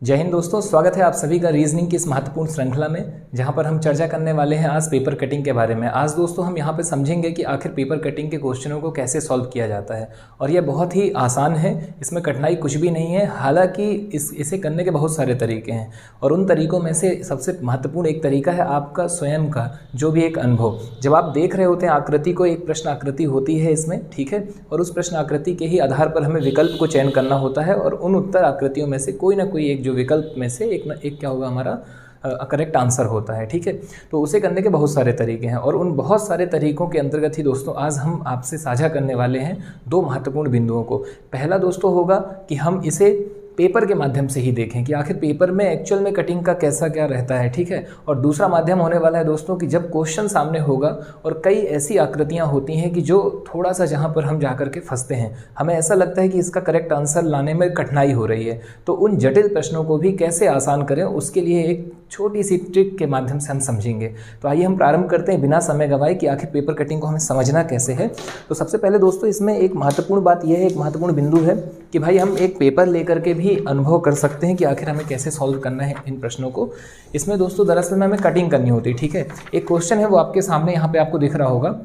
जय हिंद दोस्तों, स्वागत है आप सभी का रीजनिंग की इस महत्वपूर्ण श्रृंखला में, जहां पर हम चर्चा करने वाले हैं आज पेपर कटिंग के बारे में। आज दोस्तों हम यहां पे समझेंगे कि आखिर पेपर कटिंग के क्वेश्चनों को कैसे सॉल्व किया जाता है, और यह बहुत ही आसान है, इसमें कठिनाई कुछ भी नहीं है। हालांकि इसे करने के बहुत सारे तरीके हैं, और उन तरीकों में से सबसे महत्वपूर्ण एक तरीका है आपका स्वयं का जो भी एक अनुभव। जब आप देख रहे होते हैं आकृति को, एक प्रश्न आकृति होती है इसमें, ठीक है, और उस प्रश्न आकृति के ही आधार पर हमें विकल्प को चयन करना होता है, और उन उत्तर आकृतियों में से कोई ना कोई एक जो विकल्प में से एक क्या होगा हमारा करेक्ट आंसर होता है, ठीक है। तो उसे करने के बहुत सारे तरीके हैं, और उन बहुत सारे तरीकों के अंतर्गत ही दोस्तों आज हम आपसे साझा करने वाले हैं दो महत्वपूर्ण बिंदुओं को। पहला दोस्तों होगा कि हम इसे पेपर के माध्यम से ही देखें कि आखिर पेपर में एक्चुअल में कटिंग का कैसा क्या रहता है, ठीक है। और दूसरा माध्यम होने वाला है दोस्तों कि जब क्वेश्चन सामने होगा और कई ऐसी आकृतियां होती हैं कि जो थोड़ा सा जहां पर हम जाकर के फंसते हैं, हमें ऐसा लगता है कि इसका करेक्ट आंसर लाने में कठिनाई हो रही है, तो उन जटिल प्रश्नों को भी कैसे आसान करें उसके लिए एक छोटी सी ट्रिक के माध्यम से हम समझेंगे। तो आइए हम प्रारंभ करते हैं बिना समय गवाए कि आखिर पेपर कटिंग को हमें समझना कैसे है। तो सबसे पहले दोस्तों इसमें एक महत्वपूर्ण बात यह है, एक महत्वपूर्ण बिंदु है कि भाई हम एक पेपर लेकर के भी अनुभव कर सकते हैं कि आखिर हमें कैसे सॉल्व करना है इन प्रश्नों को। इसमें दोस्तों दरअसल में हमें कटिंग करनी होती है, ठीक है। एक क्वेश्चन है वो आपके सामने यहाँ पे आपको दिख रहा होगा।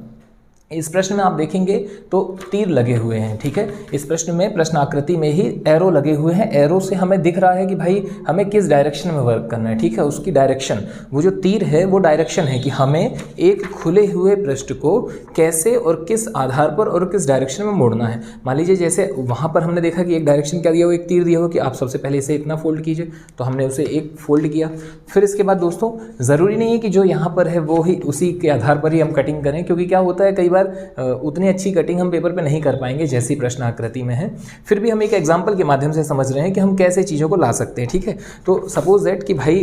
इस प्रश्न में आप देखेंगे तो तीर लगे हुए हैं, ठीक है। इस प्रश्न में प्रश्न आकृति में ही एरो लगे हुए हैं। एरो से हमें दिख रहा है कि भाई हमें किस डायरेक्शन में वर्क करना है, ठीक है। उसकी डायरेक्शन, वो जो तीर है वो डायरेक्शन है कि हमें एक खुले हुए पृष्ठ को कैसे और किस आधार पर और किस डायरेक्शन में मोड़ना है। मान लीजिए जैसे वहाँ पर हमने देखा कि एक डायरेक्शन क्या दिया हो, एक तीर दिया हो कि आप सबसे पहले इसे इतना फोल्ड कीजिए, तो हमने उसे एक फोल्ड किया। फिर इसके बाद दोस्तों ज़रूरी नहीं है कि जो यहाँ पर है वो ही उसी के आधार पर ही हम कटिंग करें, क्योंकि क्या होता है कई बार उतनी अच्छी कटिंग हम पेपर पे नहीं कर पाएंगे जैसी प्रश्न आकृति में है। फिर भी हम एक एग्जांपल के माध्यम से समझ रहे हैं कि हम कैसे चीज़ों को ला सकते हैं, ठीक है। तो सपोज दैट कि भाई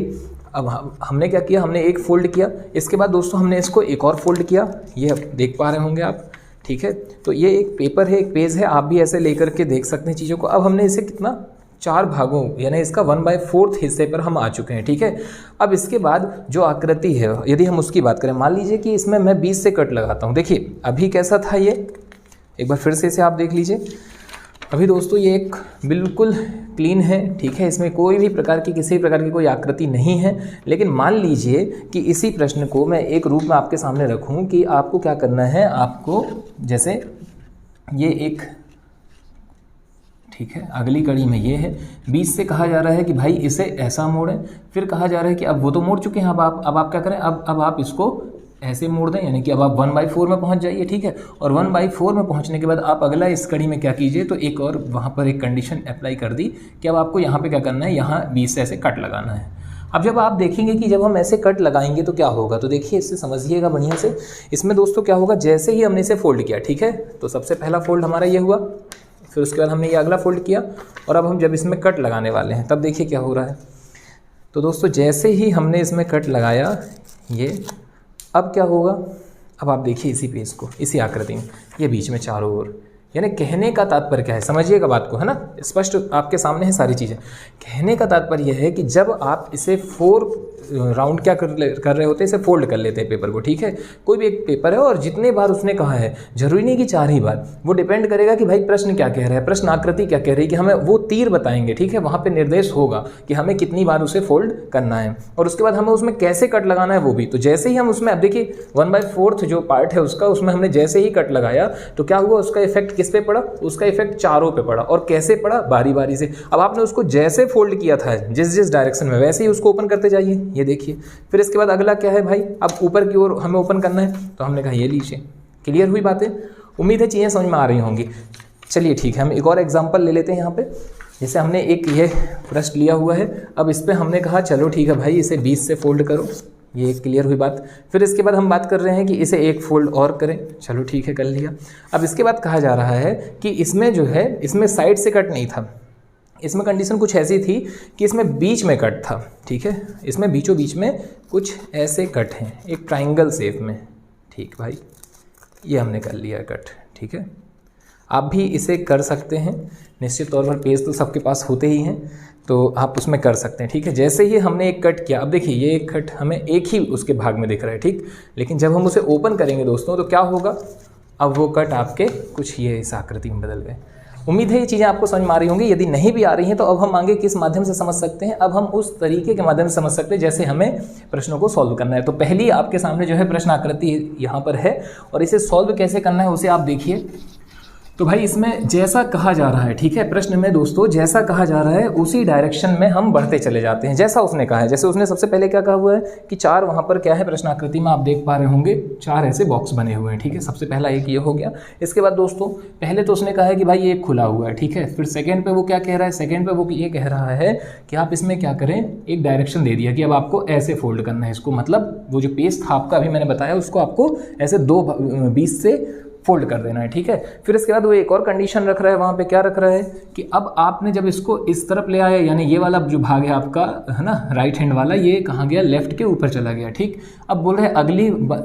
अब हमने क्या किया, हमने एक फोल्ड किया, इसके बाद दोस्तों हमने इसको एक और फोल्ड किया, ये अब देख पा रहे होंगे आप, ठीक है। तो ये एक पेपर है, एक पेज है, आप भी ऐसे लेकर के देख सकते हैं चीज़ों को। अब हमने इसे कितना 4 भागों यानी इसका 1/4 हिस्से पर हम आ चुके हैं, ठीक है। अब इसके बाद जो आकृति है यदि हम उसकी बात करें, मान लीजिए कि इसमें मैं 20 से कट लगाता हूँ। देखिए अभी कैसा था ये, एक बार फिर से इसे आप देख लीजिए। अभी दोस्तों ये एक बिल्कुल क्लीन है, ठीक है, इसमें कोई भी प्रकार की किसी प्रकार की कोई आकृति नहीं है। लेकिन मान लीजिए कि इसी प्रश्न को मैं एक रूप में आपके सामने रखूँ कि आपको क्या करना है, आपको जैसे ये एक, ठीक है, अगली कड़ी में ये है 20 से कहा जा रहा है कि भाई इसे ऐसा मोड़ें। फिर कहा जा रहा है कि अब वो तो मोड़ चुके हैं, अब आप क्या करें, अब आप इसको ऐसे मोड़ दें, यानी कि अब आप 1/4 में पहुंच जाइए, ठीक है। और 1/4 में पहुंचने के बाद आप अगला इस कड़ी में क्या कीजिए, तो एक और वहाँ पर एक कंडीशन अप्लाई कर दी कि अब आपको यहाँ पे क्या करना है, यहाँ 20 से ऐसे कट लगाना है। अब जब आप देखेंगे कि जब हम ऐसे कट लगाएंगे तो क्या होगा, तो देखिए इससे समझिएगा बढ़िया से। इसमें दोस्तों क्या होगा, जैसे ही हमने इसे फोल्ड किया, ठीक है, तो सबसे पहला फोल्ड हमारा ये हुआ, फिर उसके बाद हमने ये अगला फोल्ड किया, और अब हम जब इसमें कट लगाने वाले हैं तब देखिए क्या हो रहा है। तो दोस्तों जैसे ही हमने इसमें कट लगाया ये, अब क्या होगा, अब आप देखिए इसी पेज को, इसी आकृति में ये बीच में चारों ओर, यानी कहने का तात्पर्य क्या है, समझिएगा बात को, है ना, स्पष्ट आपके सामने है सारी चीज़ें। कहने का तात्पर्य यह है कि जब आप इसे 4 राउंड क्या कर रहे होते हैं, इसे फोल्ड कर लेते हैं पेपर को, ठीक है। कोई भी एक पेपर है और जितने बार उसने कहा है, जरूरी नहीं कि 4 ही बार, वो डिपेंड करेगा कि भाई प्रश्न क्या कह रहा है, प्रश्न आकृति क्या कह रही है, कि हमें वो तीर बताएंगे, ठीक है। वहाँ पे निर्देश होगा कि हमें कितनी बार उसे फोल्ड करना है, और उसके बाद हमें उसमें कैसे कट लगाना है वो भी। तो जैसे ही हम उसमें, अब देखिए 1/4 जो पार्ट है उसका, उसमें हमने जैसे ही कट लगाया तो क्या हुआ, उसका इफेक्ट किस पे पड़ा, उसका इफेक्ट चारों पे पड़ा। और कैसे पड़ा, बारी बारी से। अब आपने उसको जैसे फोल्ड किया था जिस डायरेक्शन में, वैसे ही उसको ओपन करते जाइए, ये देखिए। फिर इसके बाद अगला क्या है भाई, अब ऊपर की ओर हमें ओपन करना है, तो हमने कहा ये लीजिए। क्लियर हुई बातें, उम्मीद है चीज़ें समझ में आ रही होंगी। चलिए ठीक है, हम एक और एग्जांपल ले लेते हैं यहाँ पे। जैसे हमने एक ये पृष्ठ लिया हुआ है, अब इस पर हमने कहा चलो ठीक है भाई इसे 20 से फोल्ड करो, ये क्लियर हुई बात। फिर इसके बाद हम बात कर रहे हैं कि इसे एक फोल्ड और करें, चलो ठीक है कर लिया। अब इसके बाद कहा जा रहा है कि इसमें जो है, इसमें साइड से कट नहीं था, इसमें कंडीशन कुछ ऐसी थी कि इसमें बीच में कट था, ठीक है। इसमें बीचों बीच में कुछ ऐसे कट हैं, एक ट्राइंगल शेप में, ठीक भाई, ये हमने कर लिया कट, ठीक है। आप भी इसे कर सकते हैं, निश्चित तौर पर पेज तो सबके पास होते ही हैं, तो आप उसमें कर सकते हैं, ठीक है। जैसे ही हमने एक कट किया, अब देखिए ये एक कट हमें एक ही उसके भाग में दिख रहा है, ठीक। लेकिन जब हम उसे ओपन करेंगे दोस्तों तो क्या होगा, अब वो कट आपके कुछ ये इस आकृति में बदल गए। उम्मीद है ये चीज़ें आपको समझ में आ रही होंगी। यदि नहीं भी आ रही हैं तो अब हम आगे किस माध्यम से समझ सकते हैं, अब हम उस तरीके के माध्यम से समझ सकते हैं जैसे हमें प्रश्नों को सॉल्व करना है। तो पहली आपके सामने जो है प्रश्न आकृति यहाँ पर है और इसे सॉल्व कैसे करना है उसे आप देखिए। तो भाई इसमें जैसा कहा जा रहा है, ठीक है, प्रश्न में दोस्तों जैसा कहा जा रहा है उसी डायरेक्शन में हम बढ़ते चले जाते हैं जैसा उसने कहा है। जैसे उसने सबसे पहले क्या कहा हुआ है कि 4 वहाँ पर क्या है प्रश्न आकृति में आप देख पा रहे होंगे 4 ऐसे बॉक्स बने हुए हैं, ठीक है। सबसे पहला एक ये हो गया। इसके बाद दोस्तों पहले तो उसने कहा है कि भाई ये खुला हुआ है, ठीक है। फिर सेकेंड पे वो क्या कह रहा है, सेकेंड पे वो ये कह रहा है कि आप इसमें क्या करें, एक डायरेक्शन दे दिया कि अब आपको ऐसे फोल्ड करना है इसको, मतलब वो जो पेज था आपका अभी मैंने बताया उसको आपको ऐसे 2 बीच से फोल्ड कर देना है, ठीक है। फिर इसके बाद वो एक और कंडीशन रख रहा है, वहाँ पे क्या रख रहा है कि अब आपने जब इसको इस तरफ ले आया, यानी ये वाला जो भाग है आपका, है ना, राइट हैंड वाला, ये कहाँ गया, लेफ्ट के ऊपर चला गया, ठीक। अब बोल रहे हैं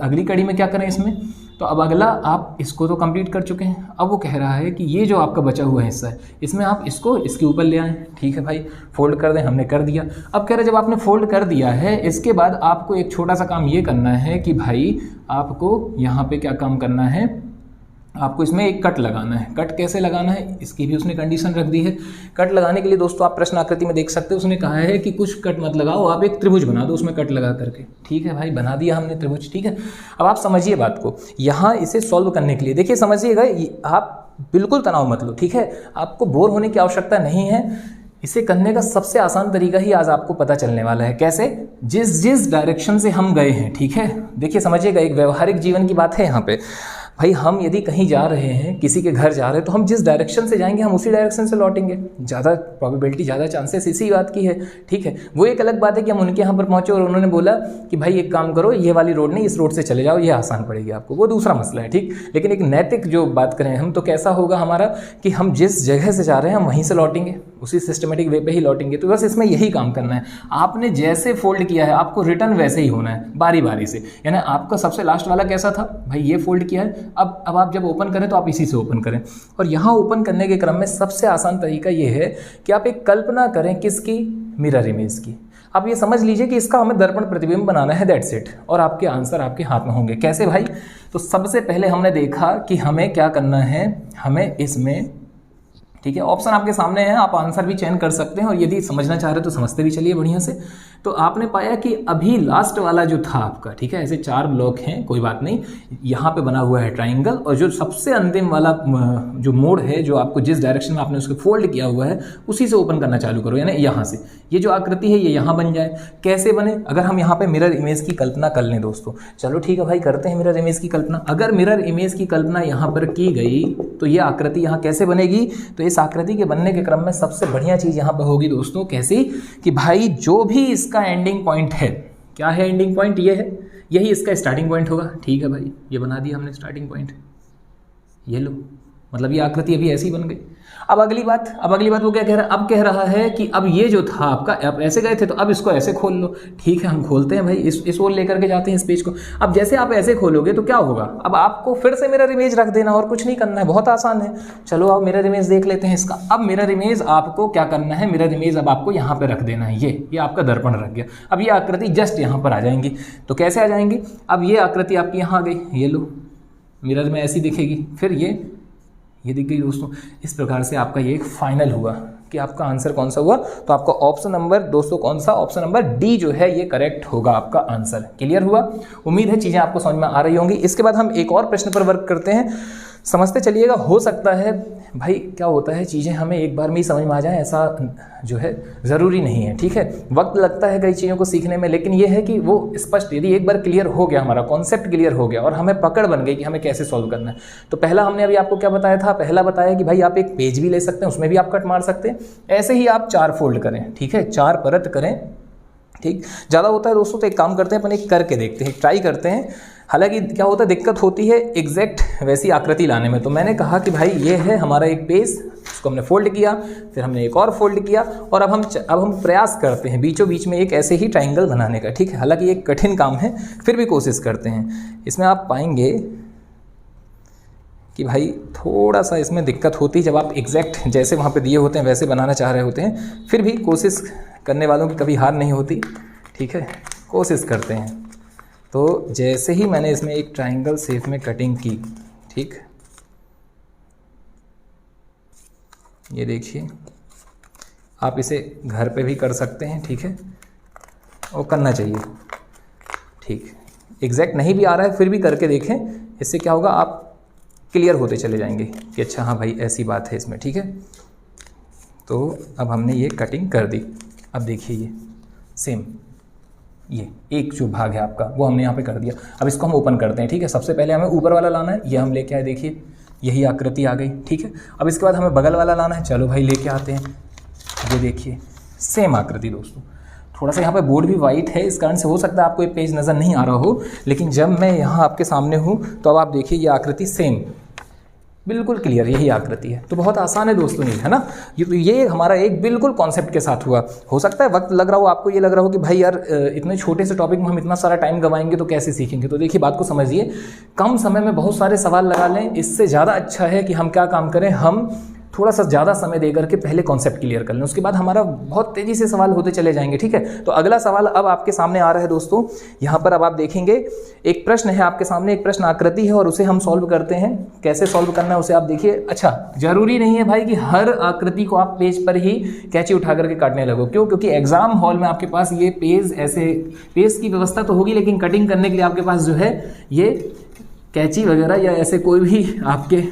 अगली कड़ी में क्या करें इसमें, तो अब अगला आप इसको तो कंप्लीट कर चुके हैं। अब वो कह रहा है कि ये जो आपका बचा हुआ हिस्सा है इसमें आप इसको इसके ऊपर ले आएँ, ठीक है भाई, फोल्ड कर दें। हमने कर दिया। अब कह रहे जब आपने फोल्ड कर दिया है इसके बाद आपको एक छोटा सा काम ये करना है कि भाई आपको यहाँ पे क्या काम करना है, आपको इसमें एक कट लगाना है। कट कैसे लगाना है इसकी भी उसने कंडीशन रख दी है। कट लगाने के लिए दोस्तों आप प्रश्न आकृति में देख सकते हो, उसने कहा है कि कुछ कट मत लगाओ, आप एक त्रिभुज बना दो उसमें कट लगा करके, ठीक है भाई, बना दिया हमने त्रिभुज, ठीक है। अब आप समझिए बात को, यहाँ इसे सॉल्व करने के लिए देखिए समझिएगा, आप बिल्कुल तनाव मत लो, ठीक है, आपको बोर होने की आवश्यकता नहीं है। इसे करने का सबसे आसान तरीका ही आज आपको पता चलने वाला है। कैसे, जिस डायरेक्शन से हम गए हैं, ठीक है। देखिए समझिएगा, एक व्यवहारिक जीवन की बात है यहाँ पे। भाई हम यदि कहीं जा रहे हैं, किसी के घर जा रहे हैं, तो हम जिस डायरेक्शन से जाएंगे हम उसी डायरेक्शन से लौटेंगे। ज़्यादा प्रोबेबिलिटी, ज़्यादा चांसेस इसी बात की है, ठीक है। वो एक अलग बात है कि हम उनके यहाँ पर पहुँचे और उन्होंने बोला कि भाई एक काम करो, ये वाली रोड नहीं, इस रोड से चले जाओ, ये आसान पड़ेगी आपको, वो दूसरा मसला है, ठीक। लेकिन एक नैतिक जो बात करें हम, तो कैसा होगा हमारा कि हम जिस जगह से जा रहे हैं हम वहीं से लौटेंगे, उसी सिस्टमेटिक वे पे ही लौटेंगे। तो बस इसमें यही काम करना है। आपने जैसे फोल्ड किया है आपको रिटर्न वैसे ही होना है, बारी बारी से। यानी आपका सबसे लास्ट वाला कैसा था, भाई ये फोल्ड किया है, अब आप जब ओपन करें तो आप इसी से ओपन करें। और यहाँ ओपन करने के क्रम में सबसे आसान तरीका ये है कि आप एक कल्पना करें, किसकी, मिरर इमेज की। आप ये समझ लीजिए कि इसका हमें दर्पण प्रतिबिंब बनाना है, दैट्स इट। और आपके आंसर आपके हाथ में होंगे। कैसे भाई, तो सबसे पहले हमने देखा कि हमें क्या करना है, हमें इसमें, ठीक है, ऑप्शन आपके सामने है, आप आंसर भी चयन कर सकते हैं और यदि समझना चाह रहे तो समझते भी चलिए बढ़िया से। तो आपने पाया कि अभी लास्ट वाला जो था आपका, ठीक है, ऐसे 4 ब्लॉक हैं, कोई बात नहीं, यहाँ पे बना हुआ है ट्राइंगल, और जो सबसे अंतिम वाला जो मोड है, जो आपको जिस डायरेक्शन में आपने उसको फोल्ड किया हुआ है उसी से ओपन करना चालू करो। यानी यहाँ से ये जो आकृति है ये यहाँ बन जाए। कैसे बने, अगर हम यहाँ पे मिरर इमेज की कल्पना कर लें दोस्तों, चलो ठीक है भाई करते हैं मिरर इमेज की कल्पना। अगर मिरर इमेज की कल्पना यहाँ पर की गई तो ये आकृति यहाँ कैसे बनेगी, तो इस आकृति के बनने के क्रम में सबसे बढ़िया चीज़ यहाँ पर होगी दोस्तों, कैसी, कि भाई जो भी इसका एंडिंग पॉइंट है, क्या है एंडिंग पॉइंट, ये है, यही इसका स्टार्टिंग पॉइंट होगा, ठीक है भाई, ये बना दिया हमने स्टार्टिंग पॉइंट, ये लो, मतलब ये आकृति अभी ऐसी बन गई। अब अगली बात वो क्या कह रहा है, अब कह रहा है कि अब ये जो था आपका, आप ऐसे गए थे तो अब इसको ऐसे खोल लो, ठीक है, हम खोलते हैं भाई, इस ओर लेकर के जाते हैं इस पेज को। अब जैसे आप ऐसे खोलोगे तो क्या होगा, अब आपको फिर से मिरर इमेज रख देना और कुछ नहीं करना है, बहुत आसान है। चलो अब मिरर इमेज देख लेते हैं इसका। अब मिरर इमेज आपको क्या करना है, मिरर इमेज अब आपको यहाँ पे रख देना है, ये आपका दर्पण रख गया। अब ये आकृति जस्ट यहाँ पर आ जाएंगी, तो कैसे आ जाएंगी, अब ये आकृति आपकी यहाँ आ गई, ये लो, मिरर में ऐसी दिखेगी, फिर ये दिख गई दोस्तों। इस प्रकार से आपका ये एक फाइनल हुआ कि आपका आंसर कौन सा हुआ, तो आपका ऑप्शन नंबर दोस्तों कौन सा, ऑप्शन नंबर डी जो है ये करेक्ट होगा आपका आंसर। क्लियर हुआ, उम्मीद है चीज़ें आपको समझ में आ रही होंगी। इसके बाद हम एक और प्रश्न पर वर्क करते हैं, समझते चलिएगा। हो सकता है भाई क्या होता है, चीज़ें हमें एक बार में ही समझ में आ जाए ऐसा जो है ज़रूरी नहीं है, ठीक है, वक्त लगता है कई चीज़ों को सीखने में, लेकिन ये है कि वो स्पष्ट, यदि एक बार क्लियर हो गया, हमारा कॉन्सेप्ट क्लियर हो गया और हमें पकड़ बन गई कि हमें कैसे सॉल्व करना है। तो पहला हमने अभी आपको क्या बताया था, पहला बताया कि भाई आप एक पेज भी ले सकते हैं, उसमें भी आप कट मार सकते हैं, ऐसे ही आप 4 फोल्ड करें, ठीक है, 4 परत करें, ठीक। ज़्यादा होता है दोस्तों तो एक काम करते हैं, अपन एक करके देखते हैं, ट्राई करते हैं। हालांकि क्या होता है, दिक्कत होती है एग्जैक्ट वैसी आकृति लाने में। तो मैंने कहा कि भाई ये है हमारा एक पेज, उसको हमने फोल्ड किया, फिर हमने एक और फोल्ड किया, और अब हम प्रयास करते हैं बीचों बीच में एक ऐसे ही ट्राइंगल बनाने का, ठीक है। हालांकि एक कठिन काम है, फिर भी कोशिश करते हैं। इसमें आप पाएंगे कि भाई थोड़ा सा इसमें दिक्कत होती है जब आप एग्जैक्ट जैसे वहाँ पे दिए होते हैं वैसे बनाना चाह रहे होते हैं, फिर भी कोशिश करने वालों की कभी हार नहीं होती, ठीक है, कोशिश करते हैं। तो जैसे ही मैंने इसमें एक ट्राइंगल शेप में कटिंग की, ठीक, ये देखिए, आप इसे घर पे भी कर सकते हैं, ठीक है, और करना चाहिए, ठीक। एग्जैक्ट नहीं भी आ रहा है फिर भी करके देखें, इससे क्या होगा, आप क्लियर होते चले जाएंगे कि अच्छा हाँ भाई ऐसी बात है इसमें, ठीक है। तो अब हमने ये कटिंग कर दी। अब देखिए ये सेम, ये एक जो भाग है आपका वो हमने यहाँ पे कर दिया। अब इसको हम ओपन करते हैं, ठीक है। सबसे पहले हमें ऊपर वाला लाना है, ये हम लेके आए, देखिए यही आकृति आ गई, ठीक है। अब इसके बाद हमें बगल वाला लाना है, चलो भाई लेके आते हैं। ये देखिए सेम आकृति दोस्तों। थोड़ा सा यहाँ पे बोर्ड भी वाइट है, इस कारण से हो सकता है आपको ये पेज नज़र नहीं आ रहा हो, लेकिन जब मैं यहाँ आपके सामने हूँ तो अब आप देखिए ये आकृति सेम, बिल्कुल क्लियर यही आकृति है। तो बहुत आसान है दोस्तों, नहीं है ना। ये हमारा एक बिल्कुल कॉन्सेप्ट के साथ हुआ। हो सकता है वक्त लग रहा हो आपको, ये लग रहा हो कि भाई यार इतने छोटे से टॉपिक में हम इतना सारा टाइम गवाएंगे तो कैसे सीखेंगे। तो देखिए बात को समझिए, कम समय में बहुत सारे सवाल लगा लें, इससे ज़्यादा अच्छा है कि हम क्या काम करें, हम थोड़ा सा ज़्यादा समय दे करके पहले कॉन्सेप्ट क्लियर कर लें, उसके बाद हमारा बहुत तेज़ी से सवाल होते चले जाएंगे, ठीक है। तो अगला सवाल अब आपके सामने आ रहा है दोस्तों। यहाँ पर अब आप देखेंगे एक प्रश्न है आपके सामने, एक प्रश्न आकृति है और उसे हम सॉल्व करते हैं। कैसे सॉल्व करना है उसे आप देखिए। अच्छा, जरूरी नहीं है भाई कि हर आकृति को आप पेज पर ही कैंची उठा करके काटने लगो। क्यों? क्योंकि एग्जाम हॉल में आपके पास ये पेज, ऐसे पेज की व्यवस्था तो होगी, लेकिन कटिंग करने के लिए आपके पास जो है ये कैंची वगैरह या ऐसे कोई भी आपके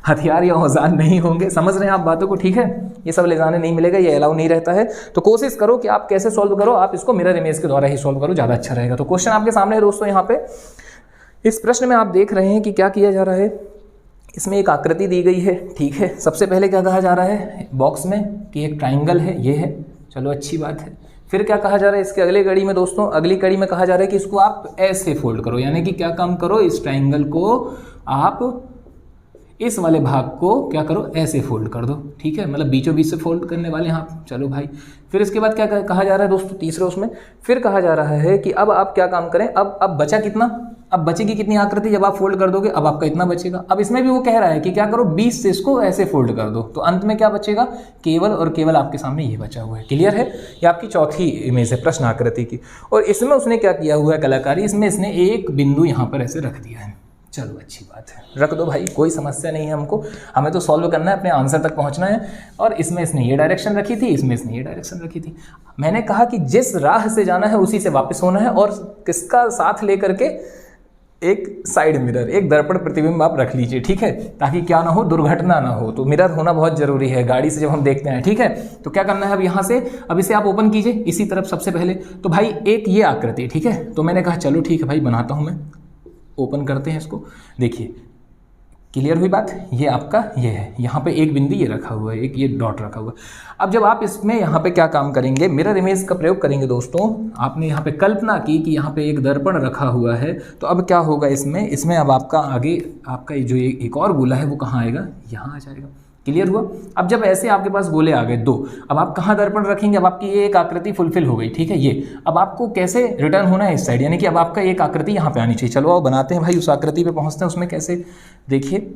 हथियार या औजार नहीं होंगे। समझ रहे हैं आप बातों को, ठीक है। ये सब ले जाने नहीं मिलेगा, ये अलाउ नहीं रहता है। तो कोशिश करो कि आप कैसे सॉल्व करो, आप इसको मिरर इमेज के द्वारा ही सॉल्व करो, ज़्यादा अच्छा रहेगा। तो क्वेश्चन आपके सामने है दोस्तों। यहाँ पे इस प्रश्न में आप देख रहे हैं कि क्या किया जा रहा है। इसमें एक आकृति दी गई है, ठीक है। सबसे पहले क्या कहा जा रहा है बॉक्स में कि एक ट्राइंगल है, ये है, चलो अच्छी बात है। फिर क्या कहा जा रहा है इसके अगले कड़ी में दोस्तों, अगली कड़ी में कहा जा रहा है कि इसको आप ऐसे फोल्ड करो, यानी कि क्या काम करो, इस ट्राइंगल को आप इस वाले भाग को क्या करो, ऐसे फोल्ड कर दो, ठीक है। मतलब बीचों बीच से फोल्ड करने वाले हैं आप, चलो भाई। फिर इसके बाद क्या कहा जा रहा है दोस्तों, तीसरे उसमें फिर कहा जा रहा है कि अब आप क्या काम करें, अब बचा कितना, अब बचेगी कितनी आकृति जब आप फोल्ड कर दोगे, अब आपका इतना बचेगा। अब इसमें भी वो कह रहा है कि क्या करो, 20 से इसको ऐसे फोल्ड कर दो, तो अंत में क्या बचेगा, केवल और केवल आपके सामने ये बचा हुआ है। क्लियर है। ये आपकी चौथी इमेज है प्रश्न आकृति की। और इसमें उसने क्या किया हुआ है कलाकारी, इसमें इसने एक बिंदु यहाँ पर ऐसे रख दिया है। चलो अच्छी बात है, रख दो भाई, कोई समस्या नहीं है हमको, हमें तो सॉल्व करना है, अपने आंसर तक पहुंचना है। और इसमें इसने ये डायरेक्शन रखी थी, इसमें इसने ये डायरेक्शन रखी थी। मैंने कहा कि जिस राह से जाना है उसी से वापस होना है, और किसका साथ लेकर के, एक साइड मिरर, एक दर्पण प्रतिबिंब आप रख लीजिए, ठीक है, ताकि क्या ना हो, दुर्घटना ना हो। तो मिरर होना बहुत जरूरी है गाड़ी से जब हम देखते हैं, ठीक है। तो क्या करना है अब यहाँ से, अब इसे आप ओपन कीजिए इसी तरफ सबसे पहले। तो भाई एक ये आकृति, ठीक है। तो मैंने कहा चलो ठीक है भाई, बनाता हूँ मैं, ओपन करते हैं इसको। देखिए क्लियर हुई बात, ये आपका ये है, यहाँ पे एक बिंदु ये रखा हुआ है, एक ये डॉट रखा हुआ है। अब जब आप इसमें यहाँ पे क्या काम करेंगे, मिरर इमेज का प्रयोग करेंगे दोस्तों। आपने यहाँ पे कल्पना की कि यहाँ पे एक दर्पण रखा हुआ है, तो अब क्या होगा इसमें अब आपका आगे आपका जो एक और गोला है वो कहाँ आएगा, यहाँ आ जाएगा। क्लियर हुआ। अब जब ऐसे आपके पास गोले आ गए 2, अब आप कहाँ दर्पण रखेंगे, अब आपकी ये एक आकृति फुलफिल हो गई, ठीक है। ये अब आपको कैसे रिटर्न होना है इस साइड, यानी कि अब आपका एक आकृति यहाँ पे आनी चाहिए। चलो आओ बनाते हैं भाई, उस आकृति पे पहुँचते हैं। उसमें कैसे, देखिए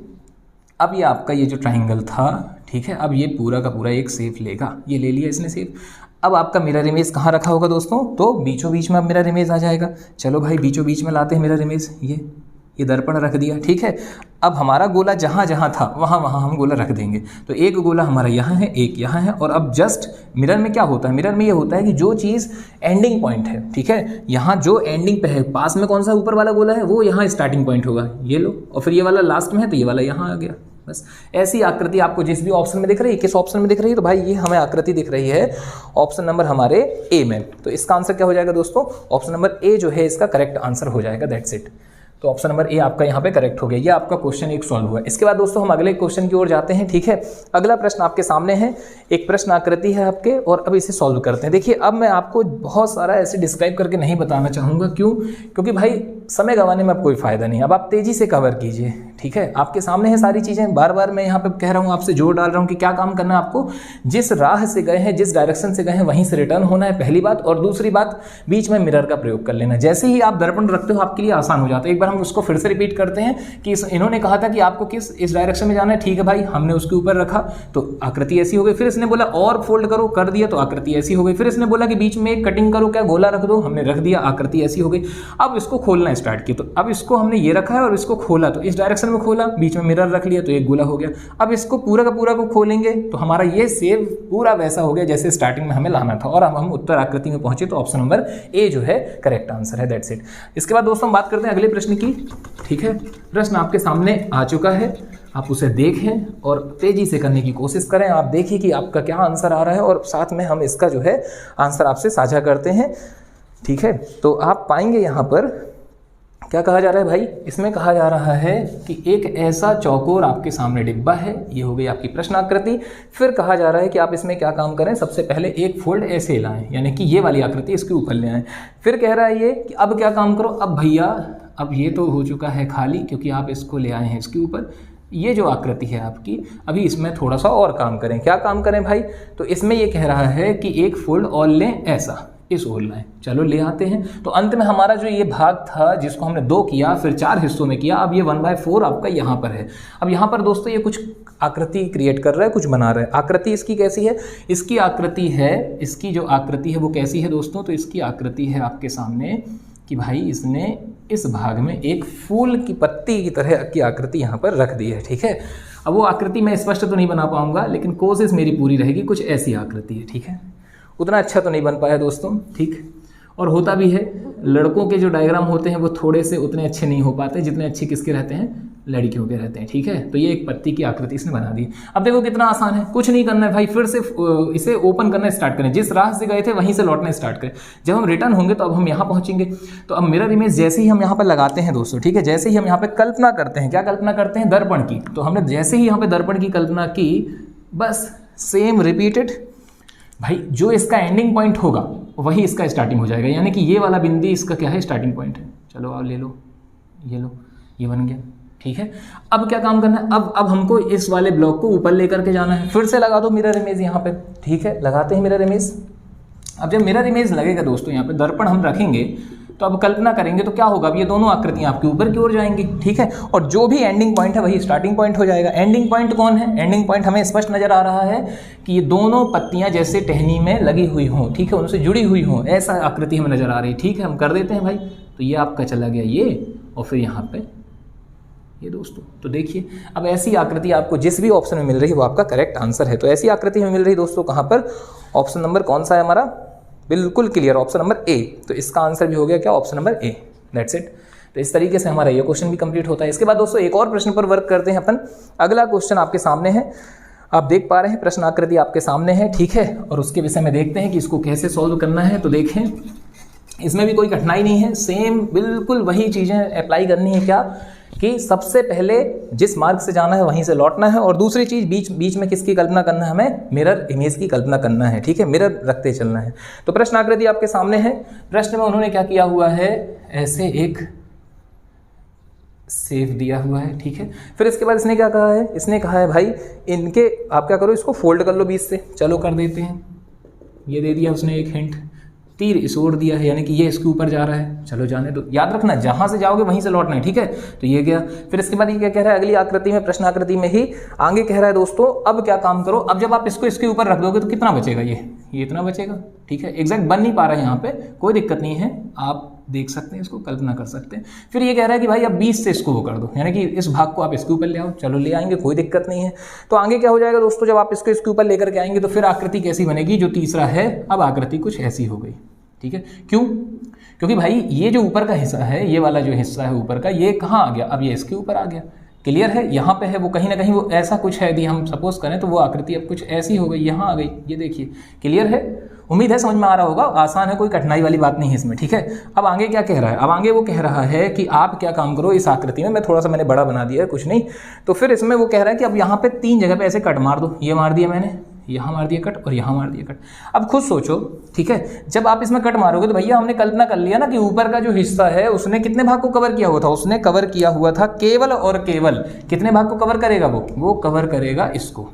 अब ये आपका ये जो ट्राइंगल था, ठीक है, अब ये पूरा का पूरा एक शेप लेगा, ये ले लिया इसने शेप। अब आपका मिरर इमेज कहाँ रखा होगा दोस्तों, तो बीचों बीच में अब मिरर इमेज आ जाएगा। चलो भाई बीचों बीच में लाते हैं मिरर इमेज, ये दर्पण रख दिया, ठीक है। अब हमारा गोला जहाँ जहाँ था वहाँ वहाँ हम गोला रख देंगे। तो एक गोला हमारा यहाँ है, एक यहाँ है। और अब जस्ट मिरर में क्या होता है, मिरर में ये होता है कि जो चीज़ एंडिंग पॉइंट है, ठीक है, यहाँ जो एंडिंग पे है, पास में कौन सा ऊपर वाला गोला है वो यहाँ स्टार्टिंग पॉइंट होगा, ये लो। और फिर ये वाला लास्ट में है तो ये वाला यहाँ आ गया। बस ऐसी आकृति आपको जिस भी ऑप्शन में दिख रही है, किस ऑप्शन में दिख रही है, तो भाई ये हमें आकृति दिख रही है ऑप्शन नंबर हमारे ए में। तो इसका आंसर क्या हो जाएगा दोस्तों, ऑप्शन नंबर ए जो है इसका करेक्ट आंसर हो जाएगा। That's it. तो ऑप्शन नंबर ए आपका यहाँ पे करेक्ट हो गया। ये आपका क्वेश्चन एक सॉल्व हुआ। इसके बाद दोस्तों हम अगले क्वेश्चन की ओर जाते हैं, ठीक है। अगला प्रश्न आपके सामने है, एक प्रश्न आकृति है आपके, और अब इसे सॉल्व करते हैं। देखिए अब मैं आपको बहुत सारा ऐसे डिस्क्राइब करके नहीं बताना चाहूँगा, क्यों, क्योंकि भाई समय गंवाने में अब कोई फायदा नहीं। अब आप तेजी से कवर कीजिए, ठीक है। आपके सामने है सारी चीज़ें, बार बार मैं यहाँ पे कह रहा हूँ, आपसे जोर डाल रहा हूँ कि क्या काम करना है आपको। जिस राह से गए हैं, जिस डायरेक्शन से गए हैं, वहीं से रिटर्न होना है, पहली बात। और दूसरी बात, बीच में मिरर का प्रयोग कर लेना। जैसे ही आप दर्पण रखते हो आपके लिए आसान हो जाता है। एक बार हम उसको फिर से रिपीट करते हैं कि इन्होंने कहा था कि आपको इस डायरेक्शन में जाना है, ठीक है भाई, हमने उसके ऊपर रखा तो आकृति ऐसी हो गई। फिर इसने बोला और फोल्ड करो, कर दिया तो आकृति ऐसी हो गई। फिर इसने बोला कि बीच में एक कटिंग करो, क्या गोला रख दो, हमने रख दिया, आकृति ऐसी हो गई। अब इसको खोलना है, स्टार्ट किया। तो अब इसको हमने ये रखा है और इसको खोला, तो इस डायरेक्शन में खोला, बीच में मिरर रख लिया तो एक गोला हो गया। अब इसको पूरा का पूरा को खोलेंगे तो हमारा ये सेव पूरा वैसा हो गया जैसे स्टार्टिंग में हमें लाना था, और अब हम उत्तर आकृति में पहुंचे। तो ऑप्शन नंबर ए जो है करेक्ट आंसर है। That's it. इसके बाद दोस्तों हम बात करते हैं अगले प्रश्न की। ठीक है, प्रश्न आपके सामने आ चुका है, आप उसे देखें और तेजी से करने की कोशिश करें। आप देखिए कि आपका क्या आंसर आ रहा है और साथ में हम इसका जो है आंसर आपसे साझा करते हैं। ठीक है, तो आप पाएंगे यहाँ पर क्या कहा जा रहा है भाई, इसमें कहा जा रहा है कि एक ऐसा चौकोर आपके सामने डिब्बा है, ये हो गई आपकी प्रश्न आकृति। फिर कहा जा रहा है कि आप इसमें क्या काम करें, सबसे पहले एक फोल्ड ऐसे लाएं, यानी कि ये वाली आकृति इसके ऊपर ले आएं। फिर कह रहा है ये कि अब क्या काम करो, अब भैया अब ये तो हो चुका है खाली क्योंकि आप इसको ले आए हैं इसके ऊपर। ये जो आकृति है आपकी, अभी इसमें थोड़ा सा और काम करें। क्या काम करें भाई, तो इसमें ये कह रहा है कि एक फोल्ड और लें, ऐसा इस ओर लाएं। चलो ले आते हैं। तो अंत में हमारा जो ये भाग था जिसको हमने 2 किया, फिर 4 हिस्सों में किया, अब ये 1/4 आपका यहाँ पर है। अब यहाँ पर दोस्तों ये कुछ आकृति क्रिएट कर रहा है, कुछ बना रहा है। आकृति इसकी कैसी है, इसकी आकृति है, इसकी जो आकृति है वो कैसी है दोस्तों, तो इसकी आकृति है आपके सामने कि भाई इसने इस भाग में एक फूल की पत्ती की तरह की आकृति यहाँ पर रख दी है। ठीक है, अब वो आकृति मैं स्पष्ट तो नहीं बना पाऊंगा, लेकिन कोशिश मेरी पूरी रहेगी, कुछ ऐसी आकृति है। ठीक है, उतना अच्छा तो नहीं बन पाया दोस्तों। ठीक, और होता भी है, लड़कों के जो डायग्राम होते हैं वो थोड़े से उतने अच्छे नहीं हो पाते जितने अच्छे किसके रहते हैं, लड़कियों के रहते हैं। ठीक है, तो ये एक पत्ती की आकृति इसने बना दी। अब देखो कितना आसान है, कुछ नहीं करना है भाई, फिर से इसे ओपन करना स्टार्ट करें, जिस राह से गए थे वहीं से लौटना स्टार्ट करें। जब हम रिटर्न होंगे तो अब हम यहाँ पहुँचेंगे। तो अब मिरर इमेज जैसे ही हम यहाँ पर लगाते हैं दोस्तों, ठीक है, जैसे ही हम यहाँ पर कल्पना करते हैं, क्या कल्पना करते हैं, दर्पण की। तो हमने जैसे ही यहाँ पर दर्पण की कल्पना की, बस सेम रिपीटेड भाई, जो इसका एंडिंग पॉइंट होगा वही इसका स्टार्टिंग हो जाएगा, यानी कि ये वाला बिंदी इसका क्या है, स्टार्टिंग पॉइंट है। चलो आप ले लो, ये लो, ये बन गया। ठीक है, अब क्या काम करना है, अब हमको इस वाले ब्लॉक को ऊपर लेकर के जाना है। फिर से लगा दो मिरर इमेज यहाँ पे। ठीक है, लगाते हैं मिरर इमेज। अब जब मिरर इमेज लगेगा दोस्तों, यहाँ पे दर्पण हम रखेंगे, तो अब कल्पना करेंगे तो क्या होगा, अब ये दोनों आकृतियां आपके ऊपर की ओर जाएंगी। ठीक है, और जो भी एंडिंग पॉइंट है वही स्टार्टिंग पॉइंट हो जाएगा। एंडिंग पॉइंट कौन है, एंडिंग पॉइंट हमें स्पष्ट नजर आ रहा है कि ये दोनों पत्तियां जैसे टहनी में लगी हुई हों, ठीक है, उनसे जुड़ी हुई हों, ऐसा आकृति हमें नजर आ रही है। ठीक है, हम कर देते हैं भाई। तो ये आपका चला गया ये, और फिर यहाँ पे ये दोस्तों। तो देखिए, अब ऐसी आकृति आपको जिस भी ऑप्शन में मिल रही है वो आपका करेक्ट आंसर है। तो ऐसी आकृति हमें मिल रही दोस्तों कहाँ पर, ऑप्शन नंबर कौन सा है हमारा, बिल्कुल क्लियर, ऑप्शन नंबर ए। तो इसका आंसर भी हो गया क्या, option number A. That's it. तो इस तरीके से हमारा ये क्वेश्चन भी कंप्लीट होता है। इसके बाद दोस्तों एक और प्रश्न पर वर्क करते हैं अपन। अगला क्वेश्चन आपके सामने है, आप देख पा रहे हैं प्रश्न आकृति आपके सामने है। ठीक है, और उसके विषय में देखते हैं कि इसको कैसे सॉल्व करना है। तो देखें, इसमें भी कोई कठिनाई नहीं है, सेम बिल्कुल वही चीज़ें अप्लाई करनी है। क्या कि सबसे पहले जिस मार्ग से जाना है वहीं से लौटना है, और दूसरी चीज़ बीच में किसकी कल्पना करना है, हमें मिरर इमेज की कल्पना करना है। ठीक है, मिरर रखते चलना है। तो प्रश्न आकृति आपके सामने है। प्रश्न में उन्होंने क्या किया हुआ है, ऐसे एक सेव दिया हुआ है। ठीक है, फिर इसके बाद इसने क्या कहा है, इसने कहा है भाई इनके आप क्या करो, इसको फोल्ड कर लो बीच से। चलो कर देते हैं, ये दे दिया उसने एक हिंट, तीर इस ओर दिया है, यानी कि ये इसके ऊपर जा रहा है। चलो जाने दो, याद रखना जहां से जाओगे वहीं से लौटना है। ठीक है, तो ये गया। फिर इसके बाद ये क्या कह रहा है, अगली आकृति में, प्रश्न आकृति में ही आगे कह रहा है दोस्तों, अब क्या काम करो, अब जब आप इसको इसके ऊपर रख दोगे तो कितना बचेगा, ये इतना बचेगा। ठीक है, एग्जैक्ट बन नहीं पा रहा है यहाँ पे, कोई दिक्कत नहीं है, आप देख सकते हैं, इसको कल्पना कर सकते हैं। फिर ये कह रहा है कि भाई अब 20 से इसको वो कर दो, यानी कि इस भाग को आप इसके ऊपर ले आओ। चलो ले आएंगे, कोई दिक्कत नहीं है। तो आगे क्या हो जाएगा दोस्तों, जब आप इसको इसके ऊपर लेकर के आएंगे तो फिर आकृति कैसी बनेगी, जो तीसरा है, अब आकृति कुछ ऐसी हो गई। ठीक है, क्यों, क्योंकि भाई ये जो ऊपर का हिस्सा है, ये वाला जो हिस्सा है ऊपर का, ये कहाँ आ गया, अब ये इसके ऊपर आ गया। क्लियर है, यहाँ पे है वो कहीं ना कहीं वो ऐसा कुछ है, यदि हम सपोज करें तो वो आकृति अब कुछ ऐसी हो गई, यहाँ आ गई, ये देखिए। क्लियर है, उम्मीद है समझ में आ रहा होगा, आसान है, कोई कठिनाई वाली बात नहीं है इसमें। ठीक है, अब आगे क्या कह रहा है, अब आगे वो कह रहा है कि आप क्या काम करो, इस आकृति में, मैं थोड़ा सा मैंने बड़ा बना दिया है, कुछ नहीं। तो फिर इसमें वो कह रहा है कि अब यहाँ पे 3 जगह पे ऐसे कट मार दो। ये मार दिया मैंने, यहाँ मार दिया कट, और यहाँ मार दिया कट। अब खुद सोचो, ठीक है, जब आप इसमें कट मारोगे तो भैया हमने कल्पना कर लिया ना कि ऊपर का जो हिस्सा है उसने कितने भाग को कवर किया हुआ था, उसने कवर किया हुआ था केवल और केवल कितने भाग को कवर करेगा, वो कवर करेगा इसको।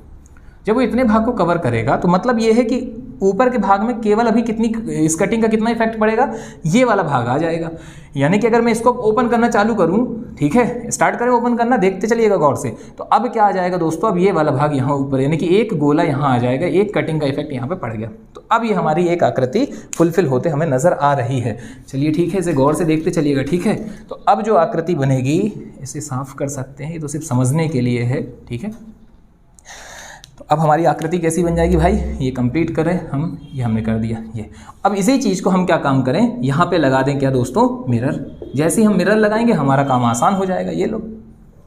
जब वो इतने भाग को कवर करेगा तो मतलब ये है कि ऊपर के भाग में केवल अभी कितनी, इस कटिंग का कितना इफेक्ट पड़ेगा, ये वाला भाग आ जाएगा। यानी कि अगर मैं इसको ओपन करना चालू करूं ठीक है, स्टार्ट करें ओपन करना, देखते चलिएगा गौर से। तो अब क्या आ जाएगा दोस्तों, अब ये वाला भाग यहाँ ऊपर, यानी कि एक गोला यहाँ आ जाएगा, एक कटिंग का इफेक्ट यहाँ पे पड़ गया। तो अब ये हमारी एक आकृति फुलफिल होते हमें नजर आ रही है। चलिए ठीक है, इसे गौर से देखते चलिएगा, ठीक है। तो अब जो आकृति बनेगी, इसे साफ कर सकते हैं, ये तो सिर्फ समझने के लिए है, ठीक है। तो अब हमारी आकृति कैसी बन जाएगी भाई, ये कंप्लीट करें हम, ये हमने कर दिया ये। अब इसी चीज़ को हम क्या काम करें, यहाँ पे लगा दें क्या दोस्तों, मिरर। जैसे ही हम मिरर लगाएंगे हमारा काम आसान हो जाएगा। ये लो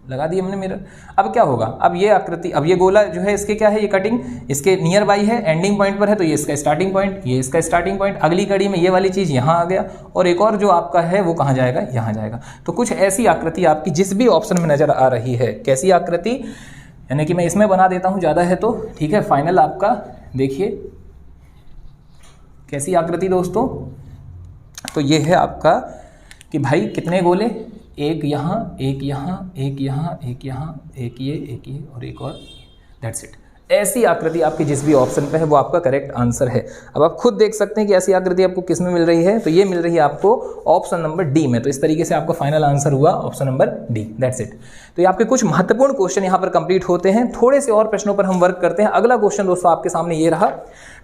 लगा दिए हमने मिरर। अब क्या होगा, अब ये आकृति, अब ये गोला जो है इसके क्या है, ये कटिंग इसके नियर बाई है, एंडिंग पॉइंट पर है, तो ये इसका स्टार्टिंग पॉइंट, ये इसका स्टार्टिंग पॉइंट। अगली कड़ी में ये वाली चीज़ यहाँ आ गया, और एक और जो आपका है वो कहाँ जाएगा, यहाँ जाएगा। तो कुछ ऐसी आकृति आपकी जिस भी ऑप्शन में नज़र आ रही है, कैसी आकृति, यानी कि मैं इसमें बना देता हूँ ज़्यादा है तो, ठीक है। फाइनल आपका देखिए कैसी आकृति दोस्तों, तो ये है आपका कि भाई कितने गोले, एक यहाँ, एक यहाँ, एक यहाँ, एक यहाँ, एक ये और एक और, दैट्स इट। ऐसी आकृति आपकी जिस भी ऑप्शन पे है वो आपका करेक्ट आंसर है। अब आप खुद देख सकते हैं कि ऐसी आकृति आपको किस में मिल रही है, तो ये मिल रही है आपको ऑप्शन नंबर डी में। तो इस तरीके से आपका फाइनल आंसर हुआ option number D, that's it. तो ये आपके कुछ महत्वपूर्ण क्वेश्चन यहाँ पर कंप्लीट होते हैं। थोड़े से और प्रश्नों पर हम वर्क करते हैं। अगला क्वेश्चन दोस्तों आपके सामने ये रहा,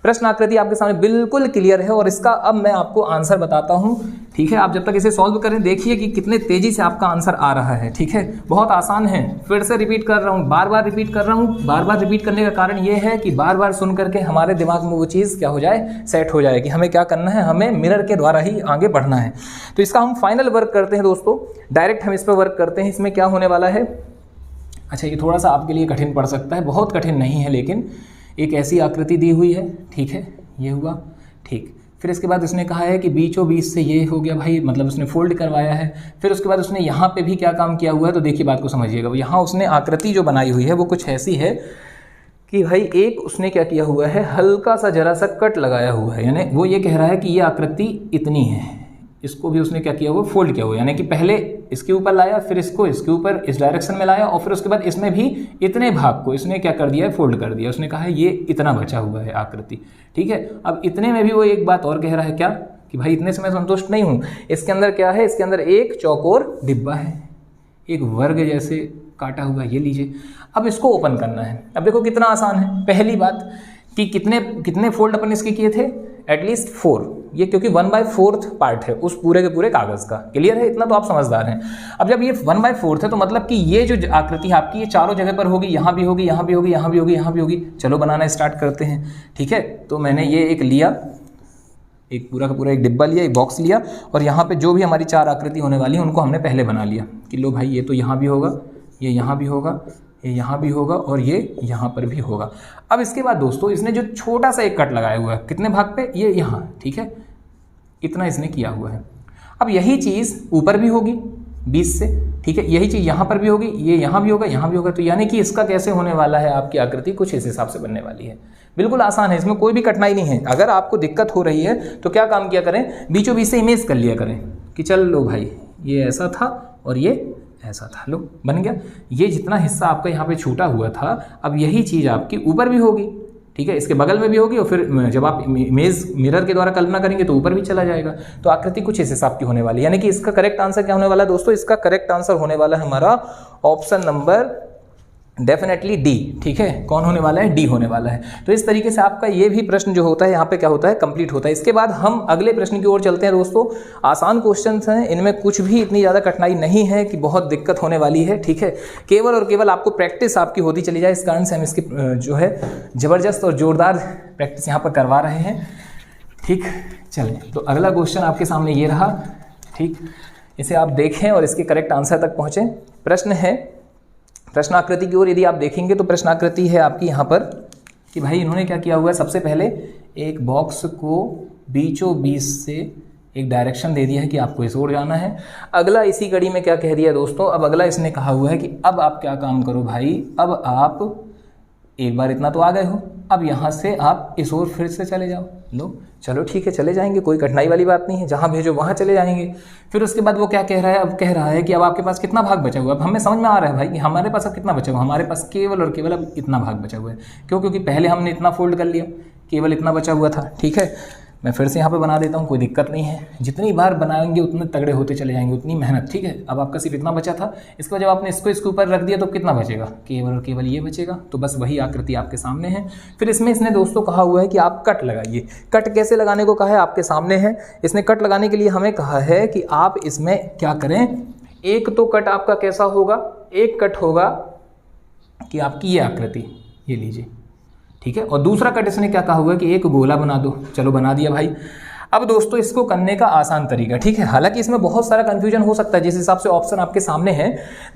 प्रश्न आकृति आपके सामने बिल्कुल क्लियर है और इसका अब मैं आपको आंसर बताता हूँ, ठीक है। आप जब तक इसे सॉल्व करें देखिए कि कितने तेजी से आपका आंसर आ रहा है, ठीक है। बहुत आसान है, फिर से रिपीट कर रहा हूँ, बार बार रिपीट कर रहा हूँ। बार बार रिपीट करने का कारण ये है कि बार बार सुन करके हमारे दिमाग में वो चीज़ क्या हो जाए, सेट हो जाए कि हमें क्या करना है, हमें मिरर के द्वारा ही आगे बढ़ना है। तो इसका हम फाइनल वर्क करते हैं दोस्तों, डायरेक्ट हम इस पर वर्क करते हैं। इसमें क्या होने वाला है, अच्छा ये थोड़ा सा आपके लिए कठिन पड़ सकता है, बहुत कठिन नहीं है, लेकिन एक ऐसी आकृति दी हुई है, ठीक है, ये हुआ, ठीक। फिर इसके बाद उसने कहा है कि बीचों बीच से ये हो गया भाई, मतलब उसने फोल्ड करवाया है। फिर उसके बाद उसने यहाँ पे भी क्या काम किया हुआ है, तो देखिए बात को समझिएगा। यहाँ उसने आकृति जो बनाई हुई है वो कुछ ऐसी है कि भाई एक उसने क्या किया हुआ है, हल्का सा जरा सा कट लगाया हुआ है, यानी वो ये कह रहा है कि ये आकृति इतनी है। इसको भी उसने क्या किया हुआ, फोल्ड किया हुआ, यानी कि पहले इसके ऊपर लाया, फिर इसको इसके ऊपर इस डायरेक्शन में लाया, और फिर उसके बाद इसमें भी इतने भाग को इसने क्या कर दिया है, फोल्ड कर दिया। उसने कहा है ये इतना बचा हुआ है आकृति, ठीक है। अब इतने में भी वो एक बात और कह रहा है क्या, कि भाई इतने से मैं संतुष्ट नहीं हूँ, इसके अंदर क्या है, इसके अंदर एक चौकोर डिब्बा है, एक वर्ग जैसे काटा हुआ, ये लीजिए। अब इसको ओपन करना है। अब देखो कितना आसान है। पहली बात कि कितने फोल्ड अपन इसके किए थे, एटलीस्ट 4, ये क्योंकि 1/4 पार्ट है उस पूरे के पूरे कागज़ का। क्लियर है, इतना तो आप समझदार हैं। अब जब ये 1/4 है तो मतलब कि ये जो आकृति है आपकी, ये चारों जगह पर होगी, यहाँ भी होगी, यहाँ भी होगी, यहाँ भी होगी, यहाँ भी होगी। चलो बनाना स्टार्ट करते हैं, ठीक है। तो मैंने ये एक लिया, एक पूरा का पूरा एक डिब्बा लिया, एक बॉक्स लिया, और यहाँ पे जो भी हमारी 4 आकृति होने वाली हैं उनको हमने पहले बना लिया कि लो भाई ये तो यहाँ भी होगा, ये यहाँ भी होगा, ये यहाँ भी होगा, और ये यहाँ पर भी होगा। अब इसके बाद दोस्तों इसने जो छोटा सा एक कट लगाया हुआ है, कितने भाग पे, ये यहाँ, ठीक है, इतना इसने किया हुआ है। अब यही चीज़ ऊपर भी होगी 20 से, ठीक है, यही चीज़ यहाँ पर भी होगी, ये यहाँ भी होगा, यहाँ भी होगा। तो यानी कि इसका कैसे होने वाला है, आपकी आकृति कुछ इस हिसाब से बनने वाली है। बिल्कुल आसान है, इसमें कोई भी कठिनाई नहीं है। अगर आपको दिक्कत हो रही है तो क्या काम किया करें, बीचों बीच से इमेज कर लिया करें कि चल लो भाई ये ऐसा था और ये ऐसा था, लो बन गया। ये जितना हिस्सा आपका यहाँ पे छूटा हुआ था, अब यही चीज़ आपकी ऊपर भी होगी, ठीक है, इसके बगल में भी होगी, और फिर जब आप इमेज मिरर के द्वारा कल्पना करेंगे तो ऊपर भी चला जाएगा। तो आकृति कुछ इस हिसाब की होने वाली है। यानी कि इसका करेक्ट आंसर क्या होने वाला है दोस्तों, इसका करेक्ट आंसर होने वाला है हमारा ऑप्शन नंबर डेफिनेटली डी, ठीक है। कौन होने वाला है, डी होने वाला है। तो इस तरीके से आपका ये भी प्रश्न जो होता है यहाँ पे क्या होता है, कंप्लीट होता है। इसके बाद हम अगले प्रश्न की ओर चलते हैं दोस्तों। आसान क्वेश्चंस हैं, इनमें कुछ भी इतनी ज़्यादा कठिनाई नहीं है कि बहुत दिक्कत होने वाली है, ठीक है। केवल और केवल आपको प्रैक्टिस आपकी होती चली जाए, इस कारण से हम इसकी जो है ज़बरदस्त और ज़ोरदार प्रैक्टिस यहाँ पर करवा रहे हैं, ठीक। चलें, तो अगला क्वेश्चन आपके सामने ये रहा, ठीक। इसे आप देखें और इसके करेक्ट आंसर तक पहुँचें। प्रश्न है, प्रश्न आकृति की ओर यदि आप देखेंगे तो प्रश्न आकृति है आपकी यहाँ पर कि भाई इन्होंने क्या किया हुआ है, सबसे पहले एक बॉक्स को बीचों बीच से एक डायरेक्शन दे दिया है कि आपको इस ओर जाना है। अगला इसी कड़ी में क्या कह दिया दोस्तों, अब अगला इसने कहा हुआ है कि अब आप क्या काम करो भाई, अब आप एक बार इतना तो आ गए हो, अब यहाँ से आप इस ओर फिर से चले जाओ। लो चलो ठीक है, चले जाएंगे, कोई कठिनाई वाली बात नहीं है, जहाँ भेजो वहाँ चले जाएंगे। फिर उसके बाद वो क्या कह रहा है, अब कह रहा है कि अब आपके पास कितना भाग बचा हुआ है। अब हमें समझ में आ रहा है भाई कि हमारे पास अब कितना बचा हुआ है, हमारे पास केवल और केवल अब इतना भाग बचा हुआ है। क्यों, क्योंकि पहले हमने इतना फोल्ड कर लिया, केवल इतना बचा हुआ था, ठीक है। मैं फिर से यहाँ पे बना देता हूँ, कोई दिक्कत नहीं है। जितनी बार बनाएंगे उतने तगड़े होते चले जाएंगे, उतनी मेहनत, ठीक है। अब आपका सिर्फ इतना बचा था, इसके बाद जब आपने इसके ऊपर रख दिया तो कितना बचेगा, केवल और केवल ये बचेगा। तो बस वही आकृति आपके सामने है। फिर इसमें इसने दोस्तों कहा हुआ है कि आप कट लगाइए। कट कैसे लगाने को कहा है, आपके सामने है। इसने कट लगाने के लिए हमें कहा है कि आप इसमें क्या करें, एक तो कट आपका कैसा होगा, एक कट होगा कि आपकी ये आकृति, ये लीजिए, ठीक है। और दूसरा कट इसने क्या कहा हुआ है कि एक गोला बना दो। चलो बना दिया भाई। अब दोस्तों इसको करने का आसान तरीका, ठीक है, हालांकि इसमें बहुत सारा कंफ्यूजन हो सकता है। जिस हिसाब से ऑप्शन आपके सामने है,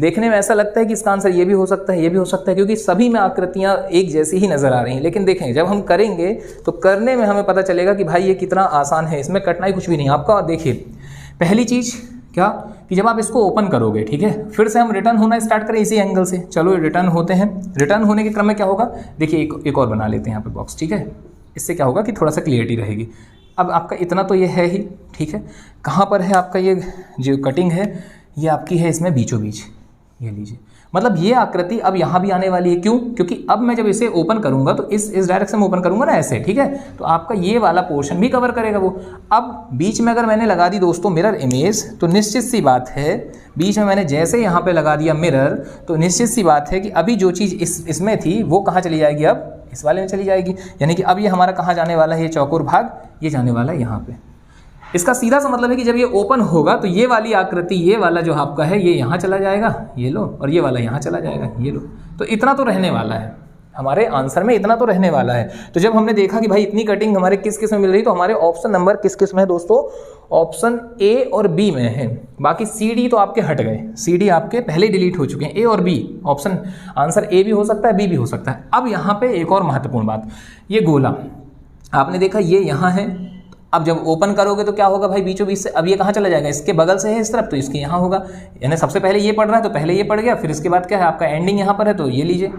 देखने में ऐसा लगता है कि इसका आंसर ये भी हो सकता है, ये भी हो सकता है, क्योंकि सभी में आकृतियां एक जैसी ही नजर आ रही हैं। लेकिन देखें, जब हम करेंगे तो करने में हमें पता चलेगा कि भाई ये कितना आसान है, इसमें कठिनाई कुछ भी नहीं आपका। देखिए पहली चीज क्या कि जब आप इसको ओपन करोगे, ठीक है, फिर से हम रिटर्न होना स्टार्ट करें इसी एंगल से। चलो रिटर्न होते हैं। रिटर्न होने के क्रम में क्या होगा, देखिए एक और बना लेते हैं यहाँ पे बॉक्स, ठीक है। इससे क्या होगा कि थोड़ा सा क्लियरिटी रहेगी। अब आपका इतना तो ये है ही, ठीक है। कहाँ पर है आपका ये जो कटिंग है, ये आपकी है इसमें बीचों बीच, ये लीजिए। मतलब ये आकृति अब यहाँ भी आने वाली है। क्यों, क्योंकि अब मैं जब इसे ओपन करूंगा तो इस डायरेक्शन में ओपन करूंगा ना, ऐसे, ठीक है, तो आपका ये वाला पोर्शन भी कवर करेगा वो। अब बीच में अगर मैंने लगा दी दोस्तों मिरर इमेज, तो निश्चित सी बात है, बीच में मैंने जैसे यहाँ पे लगा दिया मिरर, तो निश्चित सी बात है कि अभी जो चीज़ इसमें थी वो कहाँ चली जाएगी, अब इस वाले में चली जाएगी। यानी कि अब ये हमारा कहाँ जाने वाला है, ये चौकोर भाग, ये जाने वाला है यहाँ पे। इसका सीधा सा मतलब है कि जब ये ओपन होगा तो ये वाली आकृति, ये वाला जो आपका है, ये यहाँ चला जाएगा, ये लो, और ये वाला यहाँ चला जाएगा, ये लो। तो इतना तो रहने वाला है हमारे आंसर में, इतना तो रहने वाला है। तो जब हमने देखा कि भाई इतनी कटिंग हमारे किस किस में मिल रही, तो हमारे ऑप्शन नंबर किस किस में है दोस्तों, ऑप्शन ए और बी में है। बाकी सी डी तो आपके हट गए, सी डी आपके पहले डिलीट हो चुके हैं। ए और बी ऑप्शन, आंसर ए भी हो सकता है, बी भी हो सकता है। अब यहाँ पे एक और महत्वपूर्ण बात, ये गोला आपने देखा ये यहाँ है। अब जब ओपन करोगे तो क्या होगा भाई, बीचों बीच से अब ये कहाँ चला जाएगा, इसके बगल से है इस तरफ, तो इसके यहाँ होगा। यानी सबसे पहले ये पड़ रहा है तो पहले ये पड़ गया, फिर इसके बाद क्या है आपका एंडिंग यहाँ पर है, तो ये लीजिए,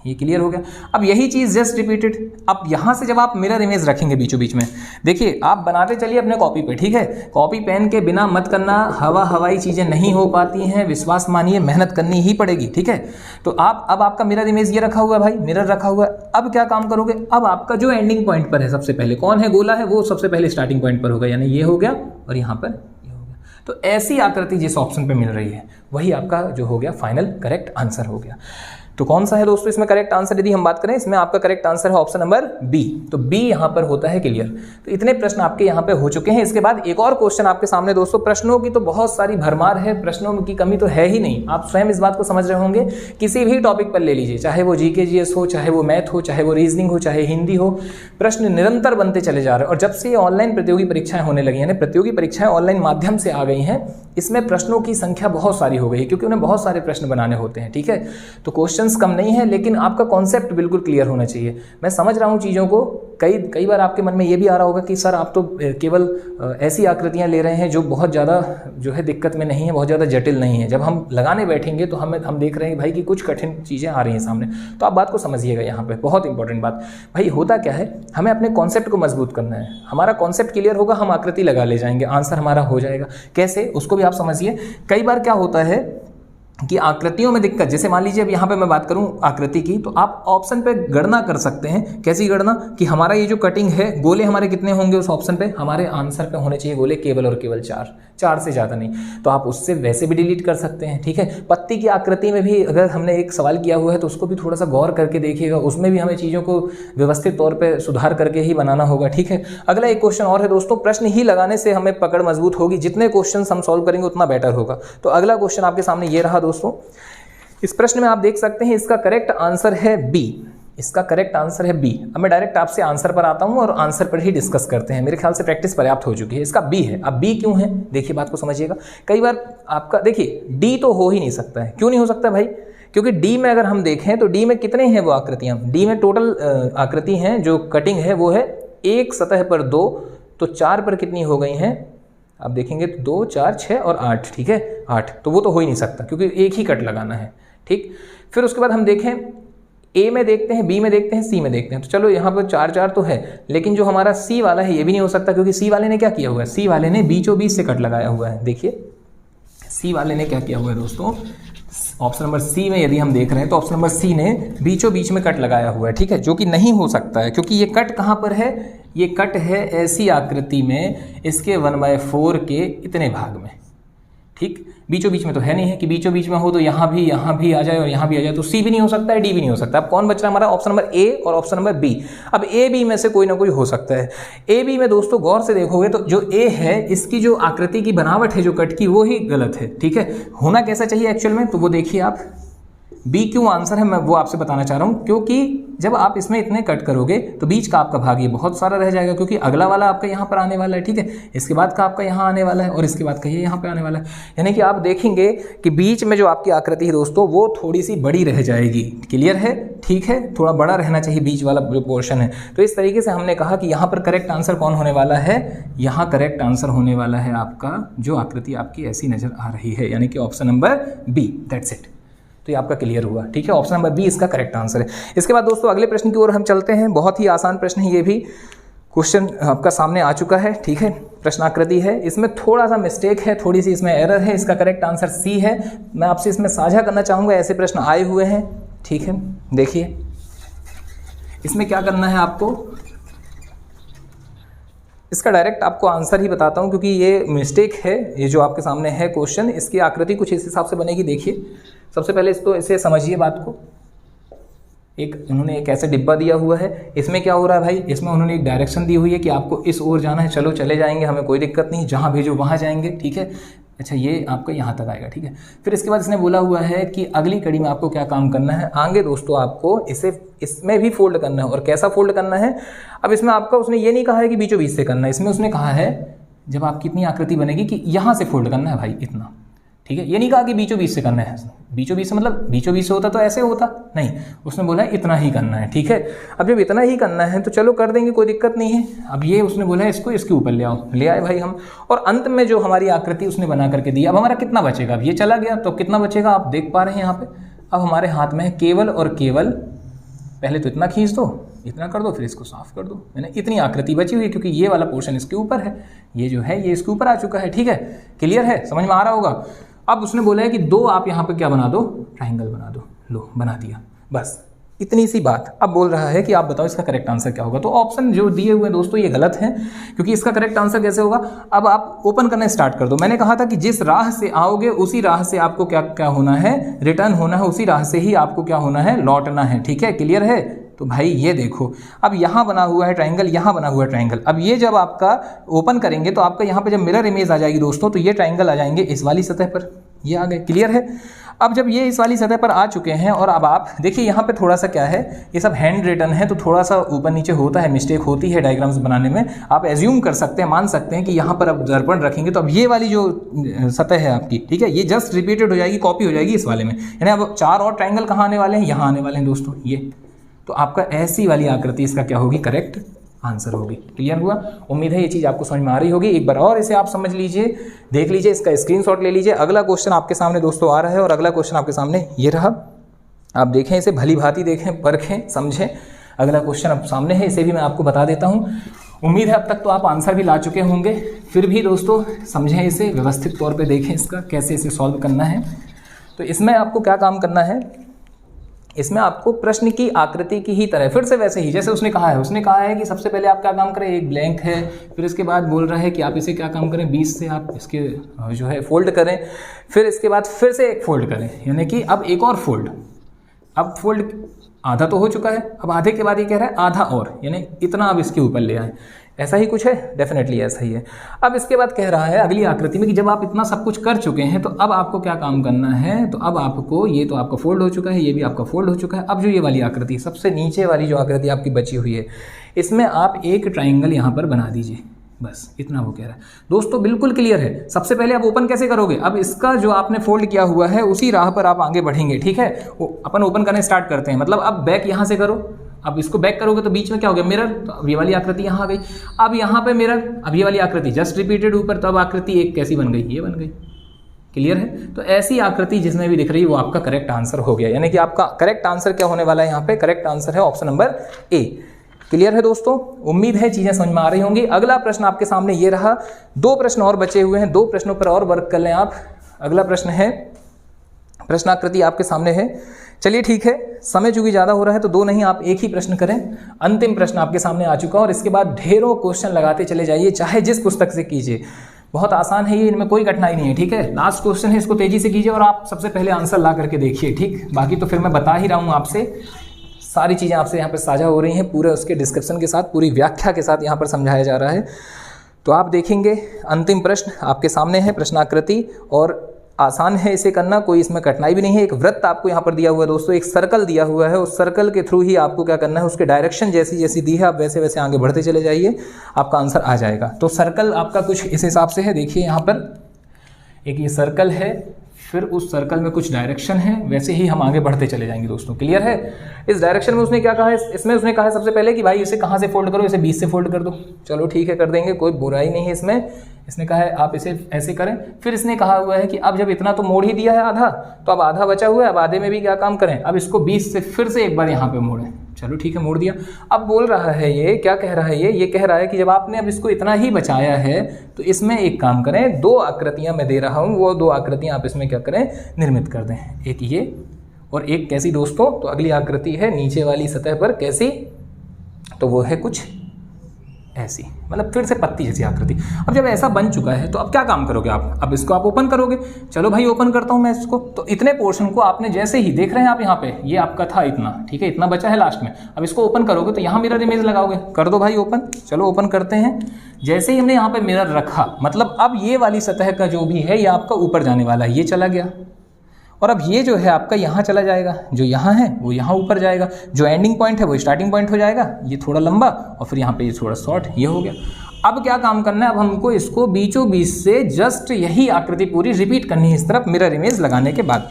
ये क्लियर हो गया। अब यही चीज़ जस्ट रिपीटेड। अब यहाँ से जब आप मिरर इमेज रखेंगे बीचों बीच में, देखिए आप बनाते चलिए अपने कॉपी पे, ठीक है। कॉपी पेन के बिना मत करना, हवाई चीज़ें नहीं हो पाती हैं, विश्वास मानिए, मेहनत करनी ही पड़ेगी, ठीक है। तो आप अब आपका मिरर इमेज ये रखा हुआ है भाई, मिरर रखा हुआ है। अब क्या काम करोगे, अब आपका जो एंडिंग पॉइंट पर है, सबसे पहले कौन है, गोला है, वो सबसे पहले स्टार्टिंग पॉइंट पर होगा, यानी ये हो गया और यहाँ पर ये हो गया। तो ऐसी आकृति जिस ऑप्शन पे मिल रही है वही आपका जो हो गया फाइनल करेक्ट आंसर हो गया। तो कौन सा है दोस्तों इसमें करेक्ट आंसर, यदि हम बात करें इसमें आपका करेक्ट आंसर है ऑप्शन नंबर बी। तो बी यहाँ पर होता है क्लियर। तो इतने प्रश्न आपके यहाँ पे हो चुके हैं। इसके बाद एक और क्वेश्चन आपके सामने दोस्तों, प्रश्नों की तो बहुत सारी भरमार है, प्रश्नों की कमी तो है ही नहीं, आप स्वयं इस बात को समझ रहे होंगे। किसी भी टॉपिक पर ले लीजिए, चाहे वो जीके जीएस हो, चाहे वो मैथ हो, चाहे वो रीजनिंग हो, चाहे हिंदी हो, प्रश्न निरंतर बनते चले जा रहे हैं। और जब से ये ऑनलाइन प्रतियोगी परीक्षाएं होने लगी, यानी प्रतियोगी परीक्षाएं ऑनलाइन माध्यम से आ गई हैं, इसमें प्रश्नों की संख्या बहुत सारी हो गई है, क्योंकि उन्हें बहुत सारे प्रश्न बनाने होते हैं, ठीक है। तो क्वेश्चंस कम नहीं है, लेकिन आपका कॉन्सेप्ट बिल्कुल क्लियर होना चाहिए। मैं समझ रहा हूँ चीज़ों को, कई बार आपके मन में ये भी आ रहा होगा कि सर आप तो केवल ऐसी आकृतियाँ ले रहे हैं जो बहुत ज़्यादा जो है दिक्कत में नहीं है, बहुत ज़्यादा जटिल नहीं है। जब हम लगाने बैठेंगे तो हम देख रहे हैं भाई कि कुछ कठिन चीज़ें आ रही हैं सामने। तो आप बात को समझिएगा, यहाँ पे बहुत इंपॉर्टेंट बात भाई होता क्या है, हमें अपने कॉन्सेप्ट को मजबूत करना है। हमारा कॉन्सेप्ट क्लियर होगा, हम आकृति लगा ले जाएंगे, आंसर हमारा हो जाएगा। कैसे, उसको भी आप समझिए। कई बार क्या होता है कि आकृतियों में दिक्कत, जैसे मान लीजिए अब यहाँ पे मैं बात करूँ आकृति की, तो आप ऑप्शन पे गणना कर सकते हैं। कैसी गणना, कि हमारा ये जो कटिंग है, गोले हमारे कितने होंगे उस ऑप्शन पे, हमारे आंसर पे होने चाहिए गोले केवल और केवल 4 से ज़्यादा नहीं। तो आप उससे वैसे भी डिलीट कर सकते हैं, ठीक है। पत्ती की आकृति में भी अगर हमने एक सवाल किया हुआ है तो उसको भी थोड़ा सा गौर करके देखिएगा, उसमें भी हमें चीज़ों को व्यवस्थित तौर पर सुधार करके ही बनाना होगा, ठीक है। अगला एक क्वेश्चन और है दोस्तों, प्रश्न ही लगाने से हमें पकड़ मजबूत होगी, जितने क्वेश्चन हम सॉल्व करेंगे उतना बेटर होगा। तो अगला क्वेश्चन आपके सामने ये रहा दोस्तों। इस प्रश्न में आप देख सकते हैं इसका करेक्ट आंसर है बी, इसका करेक्ट आंसर है बी। अब मैं डायरेक्ट आपसे आंसर पर आता हूं और आंसर पर ही डिस्कस करते हैं। मेरे ख्याल से प्रैक्टिस पर्याप्त हो चुकी है। इसका बी है। अब बी क्यों है, देखिए बात को समझिएगा। कई बार आपका देखिए डी तो हो ही नहीं सकता है। क्यों नहीं हो सकता भाई, क्योंकि डी में अगर हम देखें तो डी में कितने हैं वो आकृतियां, डी में टोटल आकृति हैं जो कटिंग है वो है एक सतह पर 2, तो 4 पर कितनी हो गई हैं, आप देखेंगे तो 2, 4, 6 और 8, ठीक है 8। तो वो तो हो ही नहीं सकता क्योंकि एक ही कट लगाना है, ठीक। फिर उसके बाद हम देखें ए में देखते हैं, बी में देखते हैं, सी में देखते हैं। तो चलो यहाँ पर 4 तो है, लेकिन जो हमारा सी वाला है ये भी नहीं हो सकता, क्योंकि सी वाले ने क्या किया हुआ है, सी वाले ने बीचों बीच से कट लगाया हुआ है। देखिए सी वाले ने क्या किया हुआ है दोस्तों, ऑप्शन नंबर सी में यदि हम देख रहे हैं तो ऑप्शन नंबर सी ने बीचों बीच में कट लगाया हुआ है, ठीक है, जो कि नहीं हो सकता है क्योंकि ये कट कहाँ पर है, ये कट है ऐसी आकृति में इसके 1/4 के इतने भाग में, ठीक, बीचों बीच में तो है नहीं है कि बीचों बीच में हो तो यहाँ भी आ जाए और यहाँ भी आ जाए, तो सी भी नहीं हो सकता है, डी भी नहीं हो सकता। अब कौन बच रहा है हमारा, ऑप्शन नंबर ए और ऑप्शन नंबर बी। अब ए बी में से कोई ना कोई हो सकता है। ए बी में दोस्तों गौर से देखोगे तो जो ए है इसकी जो आकृति की बनावट है जो कट की वो ही गलत है, ठीक है। होना कैसा चाहिए एक्चुअल में, तो वो देखिए आप, बी क्यों आंसर है मैं वो आपसे बताना चाह रहा हूँ, क्योंकि जब आप इसमें इतने कट करोगे तो बीच का आपका भाग ये बहुत सारा रह जाएगा, क्योंकि अगला वाला आपका यहाँ पर आने वाला है, ठीक है, इसके बाद का आपका यहाँ आने वाला है और इसके बाद का ये यहाँ पे आने वाला है। यानी कि आप देखेंगे कि बीच में जो आपकी आकृति है दोस्तों वो थोड़ी सी बड़ी रह जाएगी। क्लियर है, ठीक है, थोड़ा बड़ा रहना चाहिए बीच वाला जो पोर्शन है। तो इस तरीके से हमने कहा कि यहाँ पर करेक्ट आंसर कौन होने वाला है, यहाँ करेक्ट आंसर होने वाला है आपका जो आकृति आपकी ऐसी नजर आ रही है, यानी कि option number B, that's it. तो ये आपका क्लियर हुआ, ठीक है, ऑप्शन नंबर बी इसका करेक्ट आंसर है। इसके बाद दोस्तों अगले प्रश्न की ओर हम चलते हैं। बहुत ही आसान प्रश्न है, ये भी क्वेश्चन आपका सामने आ चुका है, ठीक है, प्रश्नाकृति है, इसमें थोड़ा सा मिस्टेक है, थोड़ी सी इसमें एरर है, इसका करेक्ट आंसर सी है। मैं आपसे इसमें साझा करना चाहूँगा, ऐसे प्रश्न आए हुए हैं, ठीक है। देखिए इसमें क्या करना है आपको, इसका डायरेक्ट आपको आंसर ही बताता हूँ क्योंकि ये मिस्टेक है, ये जो आपके सामने है क्वेश्चन, इसकी आकृति कुछ इस हिसाब से बनेगी। देखिए सबसे पहले इसको इसे समझिए बात को, उन्होंने एक ऐसे डिब्बा दिया हुआ है, इसमें क्या हो रहा है भाई, इसमें उन्होंने एक डायरेक्शन दी हुई है कि आपको इस ओर जाना है, चलो चले जाएंगे, हमें कोई दिक्कत नहीं, जहाँ भेजो वहाँ जाएंगे, ठीक है। अच्छा ये आपका यहाँ तक आएगा, ठीक है। फिर इसके बाद इसने बोला हुआ है कि अगली कड़ी में आपको क्या काम करना है, आगे दोस्तों आपको इसे इसमें भी फोल्ड करना है, और कैसा फोल्ड करना है। अब इसमें आपका उसने ये नहीं कहा है कि बीचों बीच से करना है, इसमें उसने कहा है जब आपकी इतनी आकृति बनेगी कि यहाँ से फोल्ड करना है भाई, इतना, ठीक है। ये नहीं कहा कि बीचों बीच से करना है, बीचों बीच से मतलब बीचों बीच से होता तो ऐसे होता नहीं, उसने बोला है इतना ही करना है, ठीक है। अब जब इतना ही करना है तो चलो कर देंगे, कोई दिक्कत नहीं है। अब ये उसने बोला है इसको इसके ऊपर ले आओ, ले आए भाई हम, और अंत में जो हमारी आकृति उसने बना करके दी, अब हमारा कितना बचेगा, अब ये चला गया तो कितना बचेगा आप देख पा रहे हैं यहाँ पे। अब हमारे हाथ में है केवल और केवल, पहले तो इतना खींच दो, इतना कर दो, फिर इसको साफ कर दो, मैंने इतनी आकृति बची हुई है क्योंकि ये वाला पोर्शन इसके ऊपर है, ये जो है ये इसके ऊपर आ चुका है, ठीक है। क्लियर है, समझ में आ रहा होगा। अब उसने बोला है कि दो आप यहाँ पे क्या बना दो, ट्राइंगल बना दो, लो बना दिया, बस इतनी सी बात। अब बोल रहा है कि आप बताओ इसका करेक्ट आंसर क्या होगा। तो ऑप्शन जो दिए हुए हैं दोस्तों ये गलत है, क्योंकि इसका करेक्ट आंसर कैसे होगा। अब आप ओपन करना स्टार्ट कर दो। मैंने कहा था कि जिस राह से आओगे उसी राह से आपको क्या क्या होना है, रिटर्न होना है, उसी राह से ही आपको क्या होना है, लौटना है, ठीक है। क्लियर है। तो भाई ये देखो, अब यहाँ बना हुआ है ट्राइंगल, यहाँ बना हुआ है ट्राइंगल। अब ये जब आपका ओपन करेंगे तो आपका यहाँ पे जब मिरर इमेज आ जाएगी दोस्तों, तो ये ट्राइंगल आ जाएंगे इस वाली सतह पर, ये आ गए। क्लियर है। अब जब ये इस वाली सतह पर आ चुके हैं, और अब आप देखिए यहाँ पे थोड़ा सा क्या है, ये सब हैंड रिटन है तो थोड़ा सा ऊपर नीचे होता है, मिस्टेक होती है डायग्राम्स बनाने में। आप एज्यूम कर सकते हैं, मान सकते हैं कि यहाँ पर अब दर्पण रखेंगे तो अब ये वाली जो सतह है आपकी, ठीक है, ये जस्ट रिपीटेड हो जाएगी, कॉपी हो जाएगी इस वाले में। यानी अब 4 और ट्राइंगल कहाँ आने वाले हैं, यहाँ आने वाले हैं दोस्तों ये। तो आपका ऐसी वाली आकृति इसका क्या होगी, करेक्ट आंसर होगी। क्लियर हुआ। उम्मीद है ये चीज़ आपको समझ में आ रही होगी। एक बार और इसे आप समझ लीजिए, देख लीजिए, इसका स्क्रीनशॉट ले लीजिए। अगला क्वेश्चन आपके सामने दोस्तों आ रहा है, और अगला क्वेश्चन आपके सामने ये रहा। आप देखें इसे, भली भांति देखें, परखें, समझें। अगला क्वेश्चन अब सामने है, इसे भी मैं आपको बता देता हूँ। उम्मीद है अब तक तो आप आंसर भी ला चुके होंगे, फिर भी दोस्तों समझें इसे, व्यवस्थित तौर पर देखें इसका कैसे इसे सॉल्व करना है। तो इसमें आपको क्या काम करना है, इसमें आपको प्रश्न की आकृति की ही तरह फिर से वैसे ही जैसे उसने कहा है कि सबसे पहले आप क्या काम करें, एक ब्लैंक है, फिर इसके बाद बोल रहा है कि आप इसे क्या काम करें, 20 से आप इसके जो है फोल्ड करें, फिर इसके बाद फिर से एक फोल्ड करें, यानी कि अब एक और फोल्ड। अब फोल्ड आधा तो हो चुका है, अब आधे के बाद ये कह रहा है आधा और, यानी इतना अब इसके ऊपर ले आए। ऐसा ही कुछ है, डेफिनेटली ऐसा ही है। अब इसके बाद कह रहा है अगली आकृति में कि जब आप इतना सब कुछ कर चुके हैं तो अब आपको क्या काम करना है। तो अब आपको, ये तो आपका फोल्ड हो चुका है, ये भी आपका फोल्ड हो चुका है। अब जो ये वाली आकृति, सबसे नीचे वाली जो आकृति आपकी बची हुई है, इसमें आप एक ट्राइंगल यहाँ पर बना दीजिए, बस इतना वो कह रहा है दोस्तों। बिल्कुल क्लियर है। सबसे पहले आप ओपन कैसे करोगे, अब इसका जो आपने फोल्ड किया हुआ है उसी राह पर आप आगे बढ़ेंगे, ठीक है। अपन ओपन करने स्टार्ट करते हैं, मतलब अब बैक यहाँ से करो। अब इसको बैक करोगे तो बीच में क्या हो गया, मिरर। तो अब ये वाली आकृति यहाँ आ गई, अब यहाँ पे मिरर, अब ये वाली आकृति जस्ट रिपीटेड ऊपर, तो अब आकृति एक कैसी बन गई, ये बन गई। क्लियर है। तो ऐसी आकृति जिसमें भी दिख रही है वो आपका करेक्ट आंसर हो गया, यानी कि आपका करेक्ट आंसर क्या होने वाला है, यहाँ पे करेक्ट आंसर है ऑप्शन नंबर ए। क्लियर है दोस्तों। उम्मीद है चीजें समझ में आ रही होंगी। अगला प्रश्न आपके सामने ये रहा, 2 प्रश्न और बचे हुए हैं, 2 प्रश्नों पर और वर्क कर लें आप। अगला प्रश्न है प्रश्नाकृति आपके सामने है। चलिए ठीक है, समय चूंकि ज़्यादा हो रहा है तो दो नहीं, आप एक ही प्रश्न करें। अंतिम प्रश्न आपके सामने आ चुका और इसके बाद ढेरों क्वेश्चन लगाते चले जाइए, चाहे जिस पुस्तक से कीजिए। बहुत आसान है ये, इनमें कोई कठिनाई नहीं है। ठीक है, लास्ट क्वेश्चन है, इसको तेजी से कीजिए और आप सबसे पहले आंसर ला करके देखिए। ठीक, बाकी तो फिर मैं बता ही रहा हूँ आपसे, सारी चीज़ें आपसे यहाँ पर साझा हो रही हैं, पूरे उसके डिस्क्रिप्शन के साथ, पूरी व्याख्या के साथ यहाँ पर समझाया जा रहा है। तो आप देखेंगे अंतिम प्रश्न आपके सामने है, प्रश्नाकृति, और आसान है इसे करना, कोई इसमें कठिनाई भी नहीं है। एक वृत्त आपको यहाँ पर दिया हुआ है दोस्तों, एक सर्कल दिया हुआ है, उस सर्कल के थ्रू ही आपको क्या करना है, उसके डायरेक्शन जैसी जैसी दी है आप वैसे वैसे आगे बढ़ते चले जाइए, आपका आंसर आ जाएगा। तो सर्कल आपका कुछ इस हिसाब से है, देखिए यहाँ पर एक ये सर्कल है, फिर उस सर्कल में कुछ डायरेक्शन है, वैसे ही हम आगे बढ़ते चले जाएंगे दोस्तों। क्लियर है? इस डायरेक्शन में उसने क्या कहा है, इसमें उसने कहा है सबसे पहले कि भाई इसे कहाँ से फोल्ड करो, इसे 20 से फोल्ड कर दो। चलो ठीक है, कर देंगे, कोई बुराई नहीं है इसमें। इसने कहा है आप इसे ऐसे करें। फिर इसने कहा हुआ है कि अब जब इतना तो मोड़ ही दिया है आधा, तो अब आधा बचा हुआ है, अब आधे में भी क्या काम करें, अब इसको 20 से फिर से एक बार यहाँ पे मोड़ें। चलो ठीक है, मोड़ दिया। अब बोल रहा है ये, क्या कह रहा है ये कह रहा है कि जब आपने अब इसको इतना ही बचाया है तो इसमें एक काम करें, दो आकृतियां मैं दे रहा हूं, वो दो आकृतियां आप इसमें क्या करें, निर्मित कर दें। एक ये और एक कैसी दोस्तों, तो अगली आकृति है नीचे वाली सतह पर कैसी, तो वो है कुछ ऐसी, मतलब फिर से पत्ती जैसी आकृति। अब जब ऐसा बन चुका है तो अब क्या काम करोगे आप, अब इसको आप ओपन करोगे। चलो भाई ओपन करता हूं मैं इसको। तो इतने पोर्शन को आपने जैसे ही देख रहे हैं आप यहाँ पे, ये आपका था इतना, ठीक है, इतना बचा है लास्ट में। अब इसको ओपन करोगे तो यहाँ मिरर इमेज लगाओगे। कर दो भाई ओपन। चलो ओपन करते हैं। जैसे ही हमने यहाँ पे मिरर रखा, मतलब अब ये वाली सतह का जो भी है ये आपका ऊपर जाने वाला है, ये चला गया। और अब ये जो है आपका यहाँ चला जाएगा, जो यहाँ है वो यहाँ ऊपर जाएगा, जो एंडिंग पॉइंट है वो स्टार्टिंग पॉइंट हो जाएगा, ये थोड़ा लंबा और फिर यहाँ पे ये थोड़ा शॉर्ट, ये हो गया। अब क्या काम करना है, अब हमको इसको बीचों बीच से जस्ट यही आकृति पूरी रिपीट करनी है इस तरफ मिरर इमेज लगाने के बाद।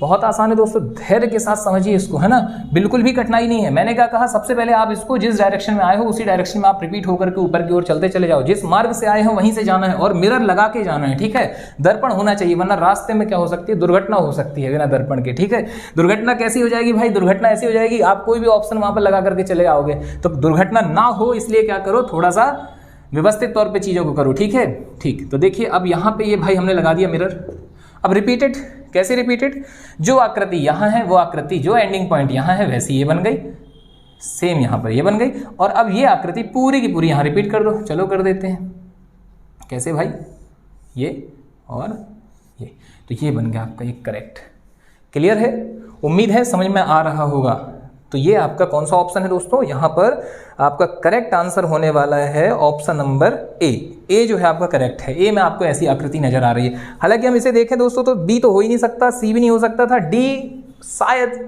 बहुत आसान है दोस्तों, धैर्य के साथ समझिए इसको, है ना, बिल्कुल भी कठिनाई नहीं है। मैंने क्या कहा, सबसे पहले आप इसको जिस डायरेक्शन में आए हो उसी डायरेक्शन में आप रिपीट होकर के ऊपर की ओर चलते चले जाओ। जिस मार्ग से आए हो वहीं से जाना है और मिरर लगा के जाना है। ठीक है, दर्पण होना चाहिए, वरना रास्ते में क्या हो सकती है, दुर्घटना हो सकती है बिना दर्पण के। ठीक है, दुर्घटना कैसी हो जाएगी भाई, दुर्घटना ऐसी हो जाएगी, आप कोई भी ऑप्शन वहां पर लगा करके चले आओगे, तो दुर्घटना ना हो इसलिए क्या करो, थोड़ा सा व्यवस्थित तौर पर चीजों को करो। ठीक है, ठीक। तो देखिए अब यहाँ पे ये भाई हमने लगा दिया मिरर। अब रिपीटेड, कैसे रिपीटेड, जो आकृति यहाँ है वो आकृति जो एंडिंग पॉइंट यहाँ है वैसी ये बन गई, सेम यहाँ पर ये बन गई। और अब ये आकृति पूरी की पूरी यहाँ रिपीट कर दो। चलो कर देते हैं। कैसे भाई, ये और ये, तो ये बन गया आपका एक करेक्ट। क्लियर है? उम्मीद है समझ में आ रहा होगा। तो ये आपका कौन सा ऑप्शन है दोस्तों, यहाँ पर आपका करेक्ट आंसर होने वाला है ऑप्शन नंबर ए। ए जो है आपका करेक्ट है। ए में आपको ऐसी आकृति नजर आ रही है। हालांकि हम इसे देखें दोस्तों तो बी तो हो ही नहीं सकता, सी भी नहीं हो सकता था, डी शायद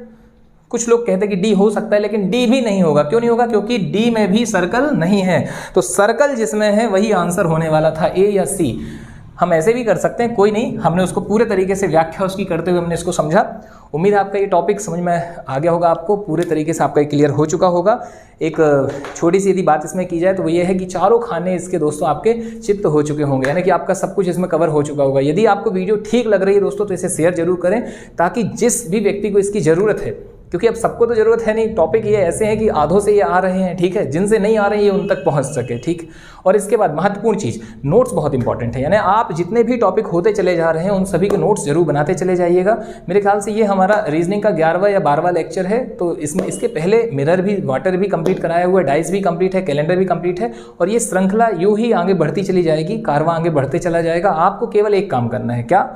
कुछ लोग कहते हैं कि डी हो सकता है, लेकिन डी भी नहीं होगा। क्यों नहीं होगा, क्योंकि डी में भी सर्कल नहीं है। तो सर्कल जिसमें है वही आंसर होने वाला था, ए या सी। हम ऐसे भी कर सकते हैं, कोई नहीं, हमने उसको पूरे तरीके से व्याख्या उसकी करते हुए हमने इसको समझा। उम्मीद है आपका ये टॉपिक समझ में आ गया होगा, आपको पूरे तरीके से आपका क्लियर हो चुका होगा। एक छोटी सी यदि बात इसमें की जाए तो वो ये है कि चारों खाने इसके दोस्तों आपके चित्त हो चुके होंगे, यानी कि आपका सब कुछ इसमें कवर हो चुका होगा। यदि आपको वीडियो ठीक लग रही है दोस्तों तो इसे शेयर जरूर करें, ताकि जिस भी व्यक्ति को इसकी ज़रूरत है, क्योंकि अब सबको तो जरूरत है नहीं, टॉपिक ये ऐसे हैं कि आधों से ये आ रहे हैं, ठीक है, जिनसे नहीं आ रहे हैं ये उन तक पहुंच सके। ठीक, और इसके बाद महत्वपूर्ण चीज़, नोट्स बहुत इंपॉर्टेंट है, यानी आप जितने भी टॉपिक होते चले जा रहे हैं उन सभी के नोट्स जरूर बनाते चले जाइएगा। मेरे ख्याल से ये हमारा रीजनिंग का 11वां या 12वां लेक्चर है, तो इसमें इसके पहले मिरर भी, वाटर भी कंप्लीट कराया हुआ है, डाइस भी कंप्लीट है, कैलेंडर भी कंप्लीट है, और ये श्रृंखला यूं ही आगे बढ़ती चली जाएगी, कारवां आगे बढ़ते चला जाएगा। आपको केवल एक काम करना है, क्या,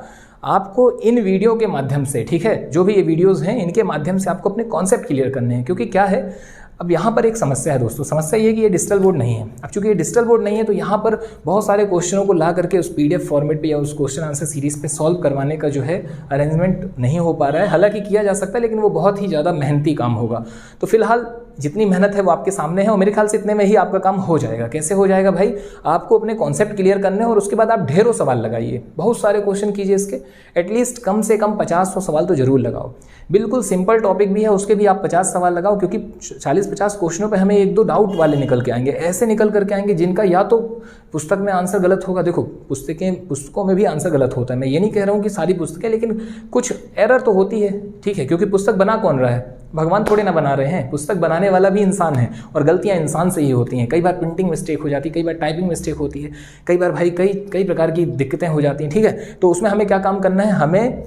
आपको इन वीडियो के माध्यम से, ठीक है, जो भी ये वीडियोस हैं इनके माध्यम से आपको अपने कॉन्सेप्ट क्लियर करने हैं। क्योंकि क्या है, अब यहाँ पर एक समस्या है दोस्तों, समस्या ये है कि ये डिजिटल बोर्ड नहीं है। अब चूंकि ये डिजिटल बोर्ड नहीं है तो यहाँ पर बहुत सारे क्वेश्चनों को ला करके उस PDF फॉर्मेट पे या उस क्वेश्चन आंसर सीरीज पे सॉल्व करवाने का जो है अरेंजमेंट नहीं हो पा रहा है। हालांकि किया जा सकता है, लेकिन वो बहुत ही ज़्यादा मेहनती काम होगा। तो फिलहाल जितनी मेहनत है वो आपके सामने है, और मेरे ख्याल से इतने में ही आपका काम हो जाएगा। कैसे हो जाएगा भाई, आपको अपने कॉन्सेप्ट क्लियर करने हैं और उसके बाद आप ढेरों सवाल लगाइए, बहुत सारे क्वेश्चन कीजिए इसके, एटलीस्ट कम से कम 50-100 सवाल तो जरूर लगाओ। बिल्कुल सिंपल टॉपिक भी है, उसके भी आप 50 सवाल लगाओ, क्योंकि 40-50 क्वेश्चनों पे हमें 1-2 डाउट वाले निकल के आएंगे, ऐसे निकल करके आएंगे जिनका या तो पुस्तक में आंसर गलत होगा। देखो पुस्तकों में भी आंसर गलत होता है, मैं ये नहीं कह रहा हूँ कि सारी पुस्तकें, लेकिन कुछ एरर तो होती है, ठीक है, क्योंकि पुस्तक बना कौन रहा है, भगवान थोड़े ना बना रहे हैं, पुस्तक बनाने वाला भी इंसान है, और गलतियां इंसान से ही होती हैं। कई बार प्रिंटिंग मिस्टेक हो जाती है, कई बार टाइपिंग मिस्टेक होती है, कई बार भाई कई प्रकार की दिक्कतें हो जाती हैं, ठीक है। तो उसमें हमें क्या काम करना है, हमें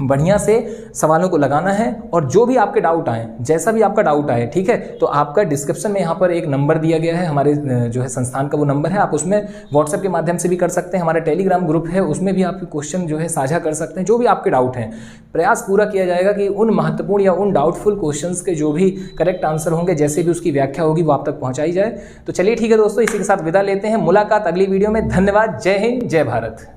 बढ़िया से सवालों को लगाना है और जो भी आपके डाउट आए, जैसा भी आपका डाउट आए, ठीक है, तो आपका डिस्क्रिप्शन में यहाँ पर एक नंबर दिया गया है, हमारे जो है संस्थान का वो नंबर है, आप उसमें व्हाट्सएप के माध्यम से भी कर सकते हैं, हमारा टेलीग्राम ग्रुप है उसमें भी आप क्वेश्चन जो है साझा कर सकते हैं। जो भी आपके डाउट हैं प्रयास पूरा किया जाएगा कि उन महत्वपूर्ण या उन डाउटफुल क्वेश्चंस के जो भी करेक्ट आंसर होंगे, जैसे भी उसकी व्याख्या होगी वो आप तक पहुँचाई जाए। तो चलिए ठीक है दोस्तों, इसी के साथ विदा लेते हैं, मुलाकात अगली वीडियो में। धन्यवाद, जय हिंद, जय भारत।